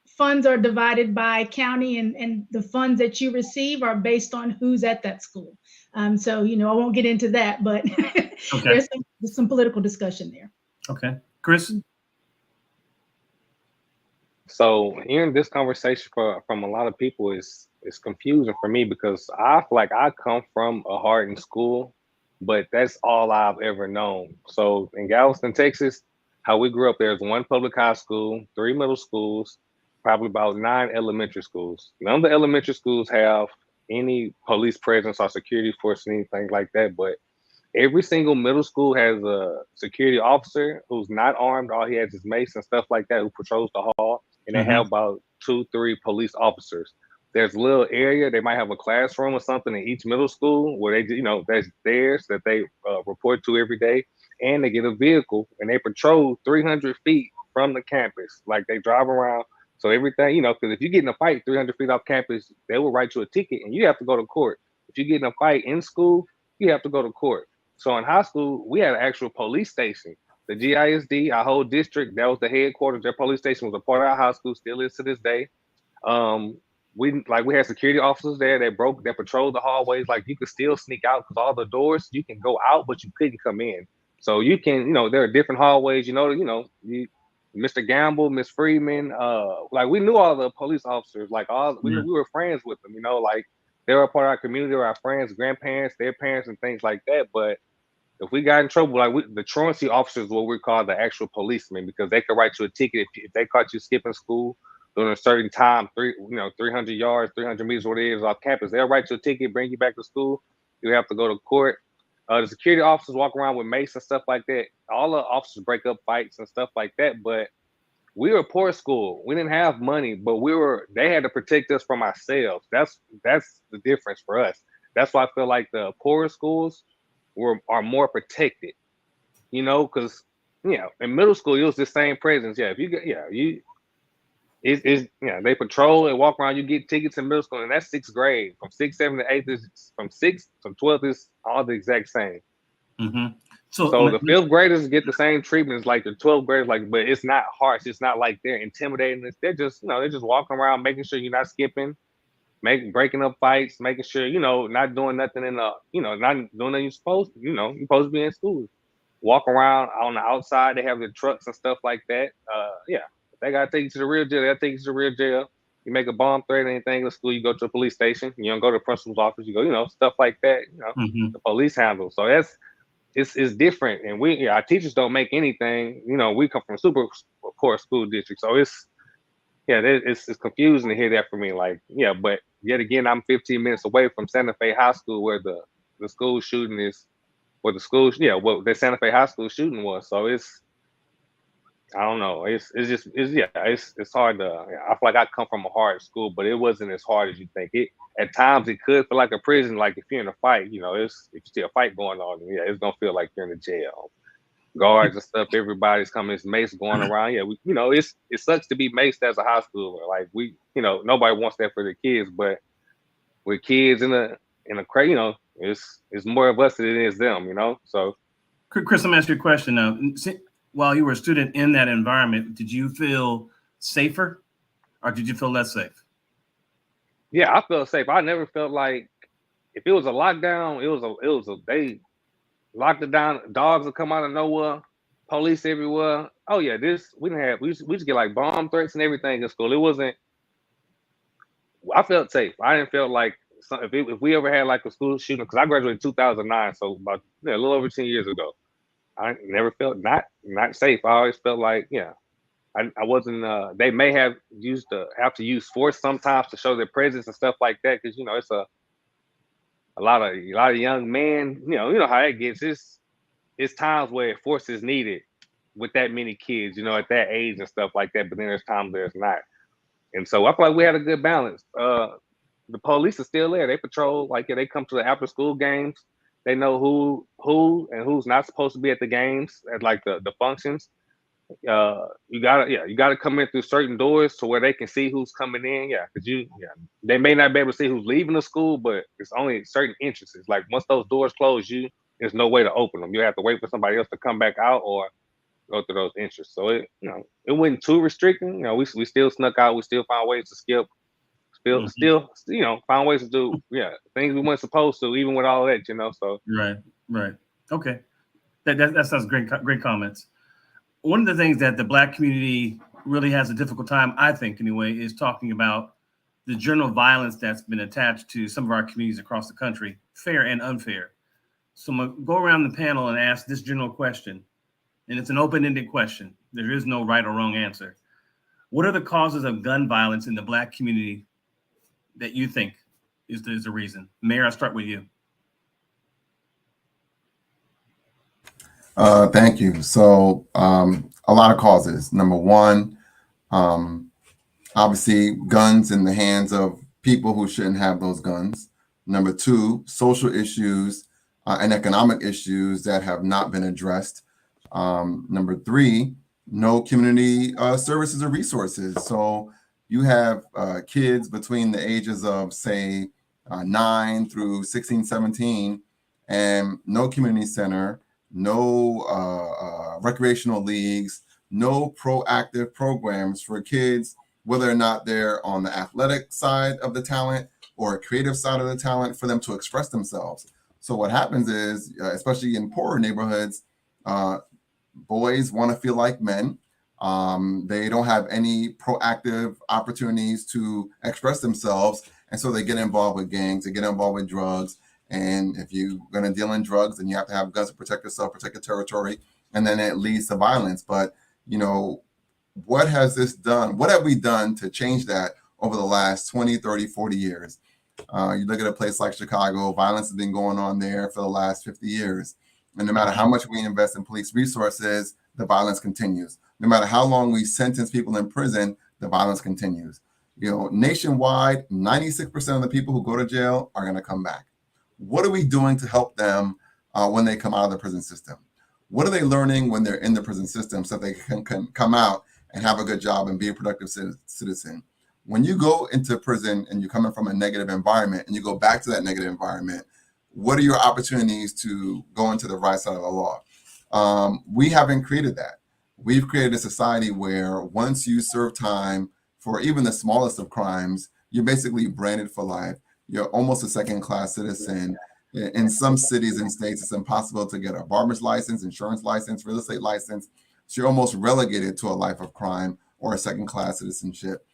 funds are divided by county, and the funds that you receive are based on who's at that school. So, I won't get into that, but there's some political discussion there. Okay. Chris? So hearing this conversation from a lot of people is confusing for me, because I feel like I come from a hardened school, but that's all I've ever known. So in Galveston, Texas, how we grew up, there's one public high school, 3 middle schools, probably about 9 elementary schools. None of the elementary schools have any police presence or security force, anything like that, but every single middle school has a security officer who's not armed. All he has is mace and stuff like that, who patrols the hall. And they have about 2-3 police officers. There's a little area, they might have a classroom or something in each middle school where they, that's theirs that they report to every day. And they get a vehicle and they patrol 300 feet from the campus. Like they drive around. So everything, because if you get in a fight 300 feet off campus, they will write you a ticket and you have to go to court. If you get in a fight in school, you have to go to court. So in high school, we had an actual police station. The GISD, our whole district, that was the headquarters. Their police station was a part of our high school, still is to this day. We had security officers there that patrolled the hallways. Like you could still sneak out because all the doors, you can go out, but you couldn't come in. So you can, there are different hallways, Mr. Gamble, Miss Freeman, we knew all the police officers, we were friends with them, they were a part of our community, they were our friends, grandparents, their parents and things like that. But if we got in trouble, the truancy officers, what we call the actual policemen, because they could write you a ticket if they caught you skipping school during a certain time, 300 yards, 300 meters, what it is off campus. They'll write you a ticket, bring you back to school. You have to go to court. The security officers walk around with mace and stuff like that. All the officers break up fights and stuff like that. But we were a poor school. We didn't have money, but they had to protect us from ourselves. That's the difference for us. That's why I feel like the poorer schools are more protected, because in middle school it was the same presence. They patrol and walk around. You get tickets in middle school, and that's 6th grade. From 6th, 7th, to 8th from 12th is all the exact same. So the 5th graders get the same treatment as like the 12th graders, but it's not harsh. It's not like they're intimidating. They're just they're just walking around, making sure you're not skipping, breaking up fights, making sure, not doing nothing not doing nothing you're supposed to, you're supposed to be in school. Walk around on the outside, they have the trucks and stuff like that. If they gotta take you to the real jail, they'll take you to the real jail. You make a bomb threat or anything in school, you go to a police station, you don't go to the principal's office, you go, stuff like that, the police handle. So it's different. And our teachers don't make anything, we come from super poor school district. So it's confusing to hear that from me. But yet again, I'm 15 minutes away from Santa Fe High School, where the school shooting is, where the Santa Fe High School shooting was. So I don't know. It's hard to. I feel like I come from a hard school, but it wasn't as hard as you think. At times it could feel like a prison. Like if you're in a fight, if you see a fight going on, it's gonna feel like you're in a jail. Guards and stuff, everybody's coming, it's mace going around. It sucks to be maced as a high schooler. Like nobody wants that for their kids, but with kids in a crowd, it's more of us than it is them, So Chris, let me ask you a question now. While you were a student in that environment, did you feel safer or did you feel less safe? Yeah, I felt safe. I never felt like if it was a lockdown, they locked it down. Dogs would come out of nowhere. Police everywhere. Oh yeah, we just get like bomb threats and everything in school. It wasn't. I felt safe. I didn't feel like if we ever had like a school shooting, because I graduated in 2009, so about a little over 10 years ago. I never felt not safe. I always felt like I wasn't. They may have have to use force sometimes to show their presence and stuff like that, because it's a lot of young men. You know how that gets. It's times where force is needed with that many kids. At that age and stuff like that. But then there's times there's not. And so I feel like we had a good balance. The police are still there. They patrol. Like, yeah, they come to the after school games. They know who and who's not supposed to be at the games, at like the functions. You gotta come in through certain doors to where they can see who's coming in. Yeah, because they may not be able to see who's leaving the school, but it's only certain entrances. Like, once those doors close, there's no way to open them. You have to wait for somebody else to come back out or go through those entrances. So it wasn't too restricting. We still snuck out. We still found ways to skip. Still, found ways to do things we weren't supposed to, even with all that. So Right. Okay, that sounds great. Great comments. One of the things that the Black community really has a difficult time, I think anyway, is talking about the general violence that's been attached to some of our communities across the country, fair and unfair. So I'm gonna go around the panel and ask this general question, and it's an open-ended question. There is no right or wrong answer. What are the causes of gun violence in the Black community that you think is the reason? Mayor, I'll start with you. Thank you. So a lot of causes. Number one, obviously guns in the hands of people who shouldn't have those guns. Number two, social issues and economic issues that have not been addressed. Number three, no community services or resources. So you have kids between the ages of, say, 9 through 16, 17, and no community center, no recreational leagues, no proactive programs for kids, whether or not they're on the athletic side of the talent or a creative side of the talent, for them to express themselves. So what happens is, especially in poorer neighborhoods, boys want to feel like men. They don't have any proactive opportunities to express themselves. And so they get involved with gangs, they get involved with drugs. And if you're going to deal in drugs, then you have to have guns to protect yourself, protect your territory. And then it leads to violence. But, what has this done? What have we done to change that over the last 20, 30, 40 years? You look at a place like Chicago, violence has been going on there for the last 50 years. And no matter how much we invest in police resources, the violence continues. No matter how long we sentence people in prison, the violence continues. Nationwide, 96% of the people who go to jail are going to come back. What are we doing to help them when they come out of the prison system? What are they learning when they're in the prison system so they can come out and have a good job and be a productive citizen? When you go into prison and you're coming from a negative environment and you go back to that negative environment, what are your opportunities to go into the right side of the law? We haven't created that. We've created a society where once you serve time for even the smallest of crimes, you're basically branded for life. You're almost a second-class citizen. In some cities and states, it's impossible to get a barber's license, insurance license, real estate license. So you're almost relegated to a life of crime or a second-class citizenship.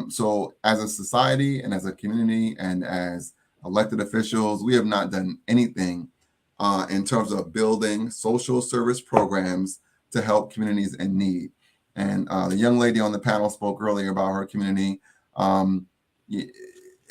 So as a society and as a community and as elected officials, we have not done anything in terms of building social service programs to help communities in need. And the young lady on the panel spoke earlier about her community.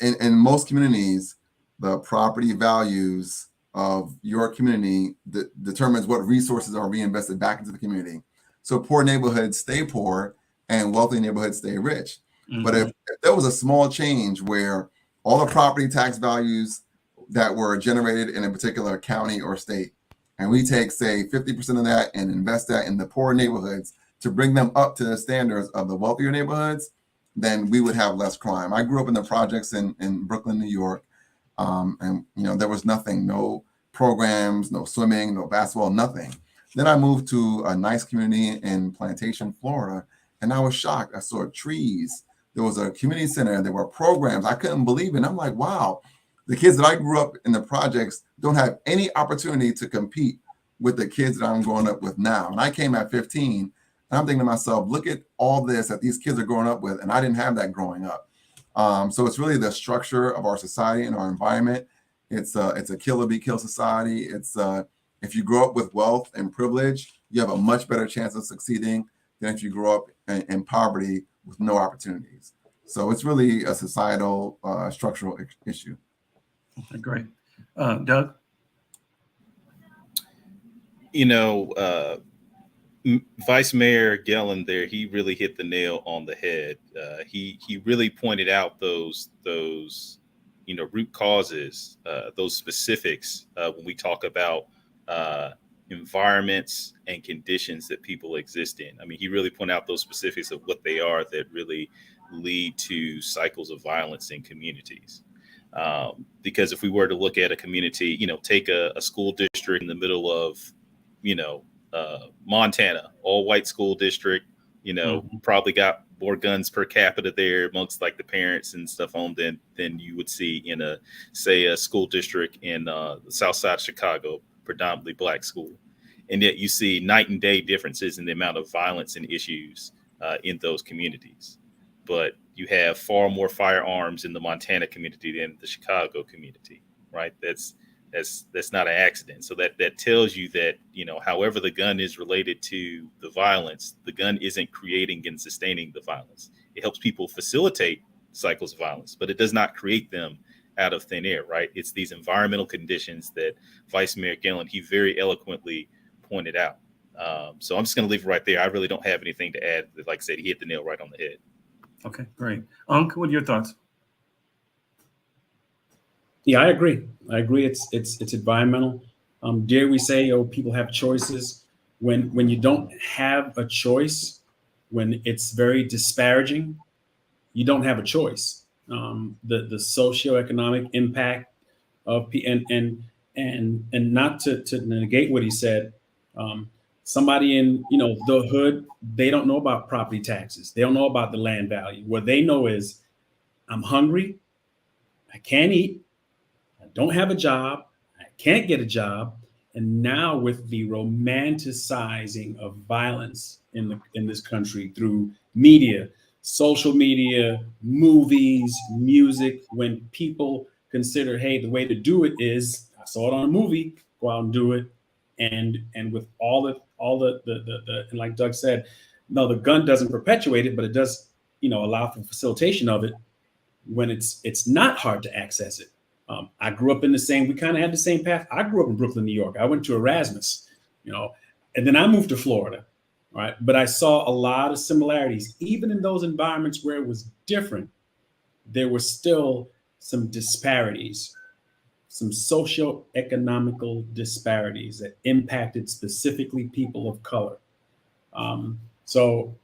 In most communities, the property values of your community determines what resources are reinvested back into the community. So poor neighborhoods stay poor and wealthy neighborhoods stay rich. Mm-hmm. But if there was a small change where all the property tax values that were generated in a particular county or state, and we take, say, 50% of that and invest that in the poor neighborhoods to bring them up to the standards of the wealthier neighborhoods, then we would have less crime. I grew up in the projects in Brooklyn, New York, and there was nothing, no programs, no swimming, no basketball, nothing. Then I moved to a nice community in Plantation, Florida, and I was shocked. I saw trees. There was a community center. There were programs. I couldn't believe it. And I'm like, wow, the kids that I grew up in the projects don't have any opportunity to compete with the kids that I'm growing up with now. And I came at 15, and I'm thinking to myself, look at all this that these kids are growing up with, and I didn't have that growing up. So it's really the structure of our society and our environment. It's a kill or be killed society. It's if you grow up with wealth and privilege, you have a much better chance of succeeding than if you grow up in poverty with no opportunities. So it's really a societal structural issue. Great. Doug? You know, Vice Mayor Gellin there, he really hit the nail on the head. He really pointed out those root causes, those specifics when we talk about environments and conditions that people exist in. I mean, he really pointed out those specifics of what they are that really lead to cycles of violence in communities. Because if we were to look at a community, take a school district in the middle of, Montana, all white school district, probably got more guns per capita there amongst like the parents and stuff home than you would see in a school district in the south side of Chicago, predominantly black school. And yet you see night and day differences in the amount of violence and issues in those communities. But you have far more firearms in the Montana community than the Chicago community, right? That's not an accident. So that tells you that, however the gun is related to the violence, the gun isn't creating and sustaining the violence. It helps people facilitate cycles of violence, but it does not create them out of thin air, right? It's these environmental conditions that Vice Mayor Gellin, he very eloquently pointed out. So I'm just going to leave it right there. I really don't have anything to add. Like I said, he hit the nail right on the head. Okay, great. Unc, what are your thoughts? Yeah, I agree. It's environmental. Dare we say, people have choices. When you don't have a choice, when it's very disparaging, you don't have a choice. The socioeconomic impact of and not to negate what he said. Somebody in the hood, they don't know about property taxes. They don't know about the land value. What they know is, I'm hungry, I can't eat, I don't have a job, I can't get a job. And now with the romanticizing of violence in this country through media, social media, movies, music, when people consider, hey, the way to do it is, I saw it on a movie, go out and do it. And with all the and like Doug said, no, the gun doesn't perpetuate it, but it does, allow for facilitation of it when it's not hard to access it. I grew up in we kind of had the same path. I grew up in Brooklyn, New York. I went to Erasmus, and then I moved to Florida, right? But I saw a lot of similarities. Even in those environments where it was different, there were still some disparities, some socioeconomical disparities that impacted specifically people of color. So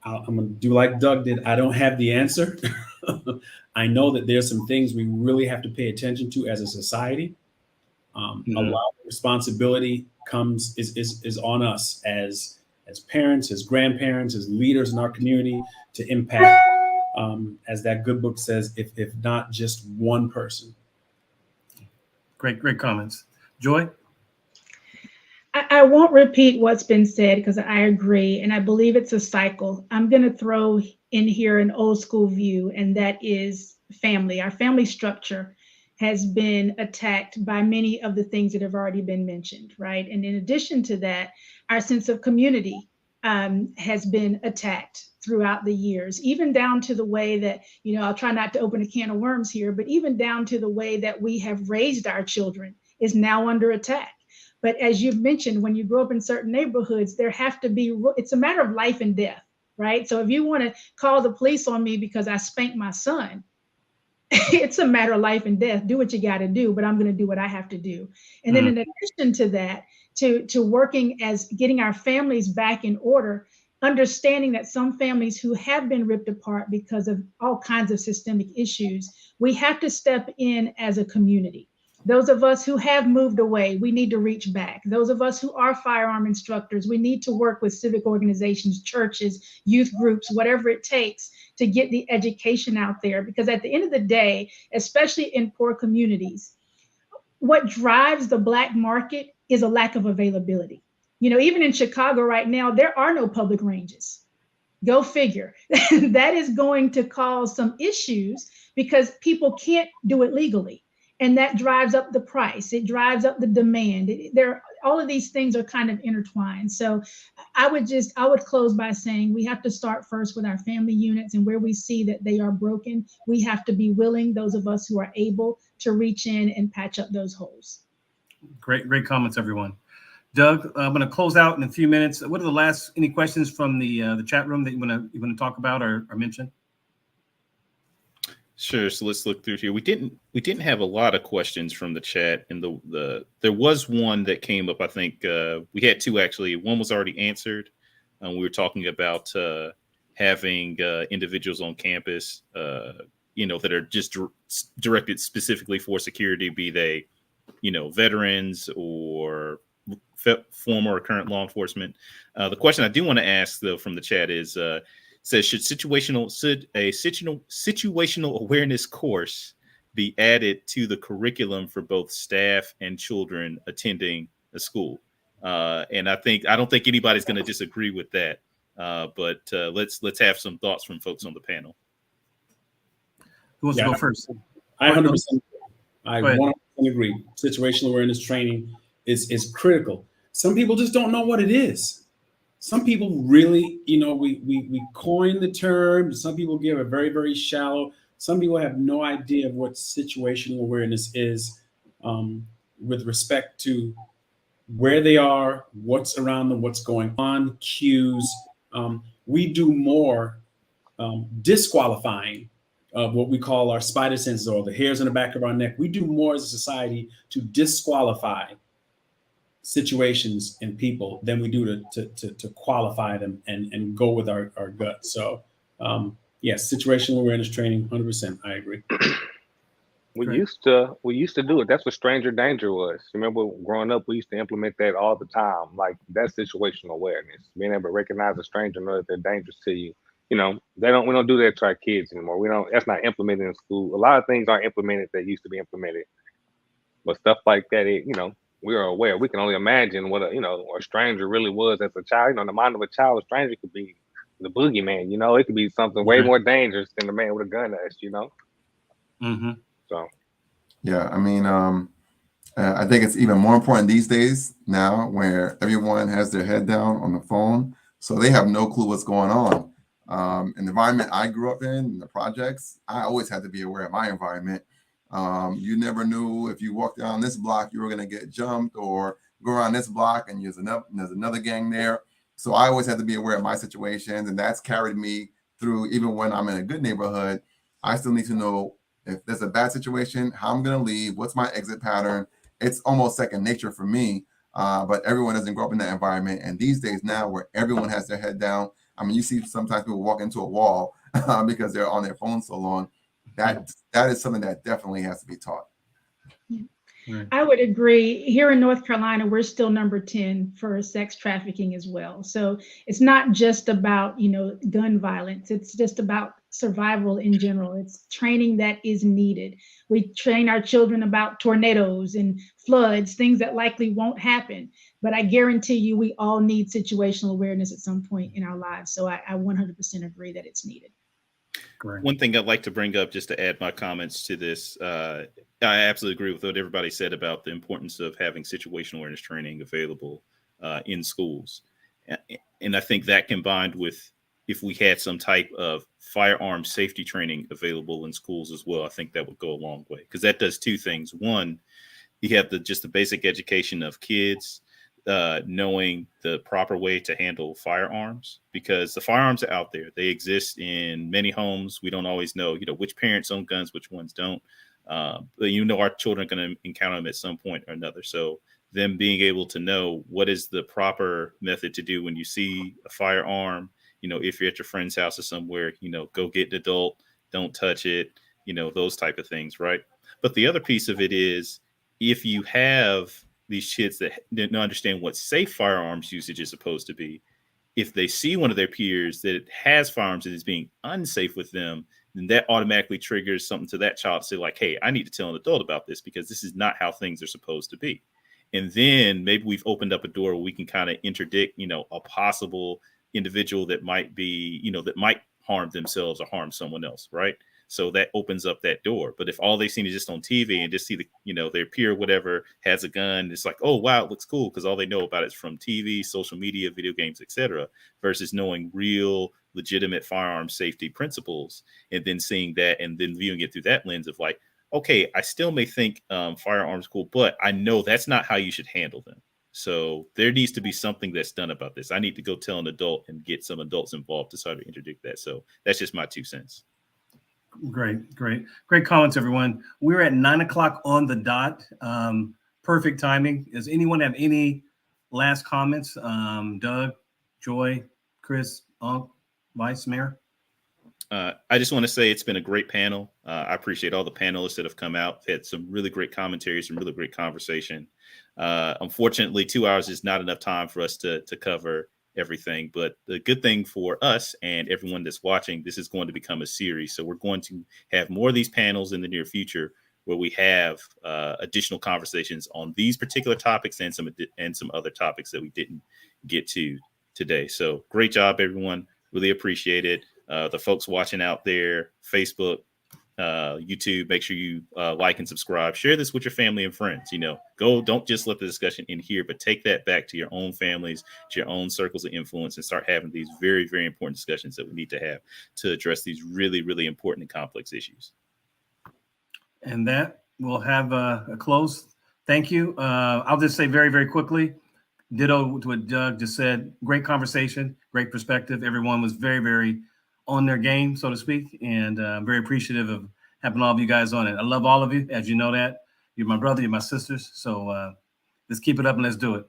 I'm going to do like Doug did. I don't have the answer. I know that there's some things we really have to pay attention to as a society. A lot of responsibility is on us as parents, as grandparents, as leaders in our community to impact, as that good book says, if not just one person. Great comments. Joy? I won't repeat what's been said because I agree, and I believe it's a cycle. I'm going to throw in here an old school view, and that is family. Our family structure has been attacked by many of the things that have already been mentioned, right? And in addition to that, our sense of community has been attacked throughout the years, even down to the way that, I'll try not to open a can of worms here, but even down to the way that we have raised our children is now under attack. But as you've mentioned, when you grow up in certain neighborhoods, it's a matter of life and death, right? So if you want to call the police on me because I spanked my son, it's a matter of life and death. Do what you got to do, but I'm going to do what I have to do. And then in addition to that, to working as getting our families back in order, understanding that some families who have been ripped apart because of all kinds of systemic issues, we have to step in as a community. Those of us who have moved away, we need to reach back. Those of us who are firearm instructors, we need to work with civic organizations, churches, youth groups, whatever it takes to get the education out there. Because at the end of the day, especially in poor communities, what drives the Black market is a lack of availability. Even in Chicago right now, there are no public ranges. Go figure. That is going to cause some issues because people can't do it legally. And that drives up the price. It drives up the demand. all of these things are kind of intertwined. So I would close by saying we have to start first with our family units, and where we see that they are broken, we have to be willing, those of us who are able, to reach in and patch up those holes. Great comments, everyone. Doug, I'm going to close out in a few minutes. What are any questions from the chat room that you want to talk about or mention? Sure. So let's look through here. We didn't have a lot of questions from the chat, and there was one that came up. I think we had two actually. One was already answered. We were talking about having individuals on campus, that are just directed specifically for security, be they, veterans or former or current law enforcement. The question I do want to ask though from the chat is. Says, should a situational awareness course be added to the curriculum for both staff and children attending a school? And I don't think anybody's going to disagree with that. But let's have some thoughts from folks on the panel. Who wants to go first? I 100% agree. Situational awareness training is critical. Some people just don't know what it is. Some people really, we coin the term. Some people give a very, very shallow. Some people have no idea of what situational awareness is with respect to where they are, what's around them, what's going on, cues. We do more disqualifying of what we call our spider senses or the hairs on the back of our neck. We do more as a society to disqualify situations and people than we do to qualify them and go with our gut. So yes, situational awareness training, 100%. I agree. We used to do it. That's what stranger danger was. Remember growing up, we used to implement that all the time. Like that's situational awareness, being able to recognize a stranger, know that they're dangerous to you. We don't do that to our kids anymore. That's not implemented in school. A lot of things aren't implemented that used to be implemented, but stuff like that, we are aware. We can only imagine what a stranger really was as a child. In the mind of a child, a stranger could be the boogeyman. It could be something way more dangerous than the man with a gun to us. Mm-hmm. So, yeah, I mean, I think it's even more important these days now, where everyone has their head down on the phone, so they have no clue what's going on. In the environment I grew up in the projects, I always had to be aware of my environment. You never knew if you walked down this block, you were going to get jumped, or go around this block and there's another gang there. So I always had to be aware of my situations, and that's carried me through. Even when I'm in a good neighborhood, I still need to know if there's a bad situation, how I'm going to leave, what's my exit pattern. It's almost second nature for me, but everyone doesn't grow up in that environment. And these days now, where everyone has their head down, I mean, you see sometimes people walk into a wall because they're on their phone so long. That is something that definitely has to be taught. I would agree. Here in North Carolina, we're still number 10 for sex trafficking as well. So it's not just about, gun violence. It's just about survival in general. It's training that is needed. We train our children about tornadoes and floods, things that likely won't happen. But I guarantee you, we all need situational awareness at some point in our lives. So I 100% agree that it's needed. Correct. One thing I'd like to bring up, just to add my comments to this, I absolutely agree with what everybody said about the importance of having situational awareness training available in schools. And I think that combined with if we had some type of firearm safety training available in schools as well, I think that would go a long way, because that does two things. One, you have just the basic education of kids knowing the proper way to handle firearms, because the firearms are out there. They exist in many homes. We don't always know, which parents own guns, which ones don't. But our children are going to encounter them at some point or another. So them being able to know what is the proper method to do when you see a firearm, if you're at your friend's house or somewhere, go get an adult, don't touch it, those type of things, right? But the other piece of it is, if you have these kids that didn't understand what safe firearms usage is supposed to be, if they see one of their peers that has firearms and is being unsafe with them, then that automatically triggers something to that child to say like, hey, I need to tell an adult about this, because this is not how things are supposed to be. And then maybe we've opened up a door where we can kind of interdict, a possible individual that might be, that might harm themselves or harm someone else, right? So that opens up that door. But if all they've seen is just on TV and just see their peer, whatever, has a gun, it's like, oh, wow, it looks cool, because all they know about it is from TV, social media, video games, etc., versus knowing real, legitimate firearm safety principles, and then seeing that and then viewing it through that lens of like, okay, I still may think firearms cool, but I know that's not how you should handle them. So there needs to be something that's done about this. I need to go tell an adult and get some adults involved to start to interdict that. So that's just my 2 cents. Great comments, everyone. We're at 9 o'clock on the dot. Perfect timing. Does anyone have any last comments? Doug, Joy, Chris, Vice Mayor? I just want to say it's been a great panel. I appreciate all the panelists that have come out. Had some really great commentary, some really great conversation. Unfortunately, 2 hours is not enough time for us to cover everything. But the good thing for us and everyone that's watching, this is going to become a series. So we're going to have more of these panels in the near future where we have additional conversations on these particular topics and some other topics that we didn't get to today. So great job, everyone. Really appreciate it. The folks watching out there, Facebook, YouTube, make sure you like and subscribe. Share this with your family and friends. Don't just let the discussion in here, but take that back to your own families, to your own circles of influence, and start having these very, very important discussions that we need to have to address these really, really important and complex issues. And that will have a close. Thank you. I'll just say very, very quickly, ditto to what Doug just said. Great conversation, great perspective. Everyone was very, very on their game, so to speak, and I'm very appreciative of having all of you guys on it. I love all of you, as you know that. You're my brother, you're my sisters, so let's keep it up and let's do it.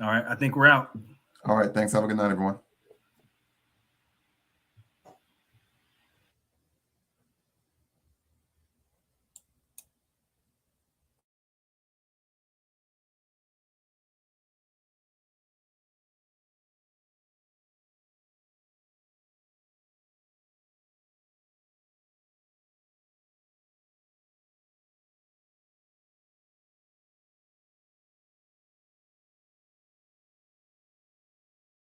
All right, I think we're out. All right, thanks. Have a good night, everyone.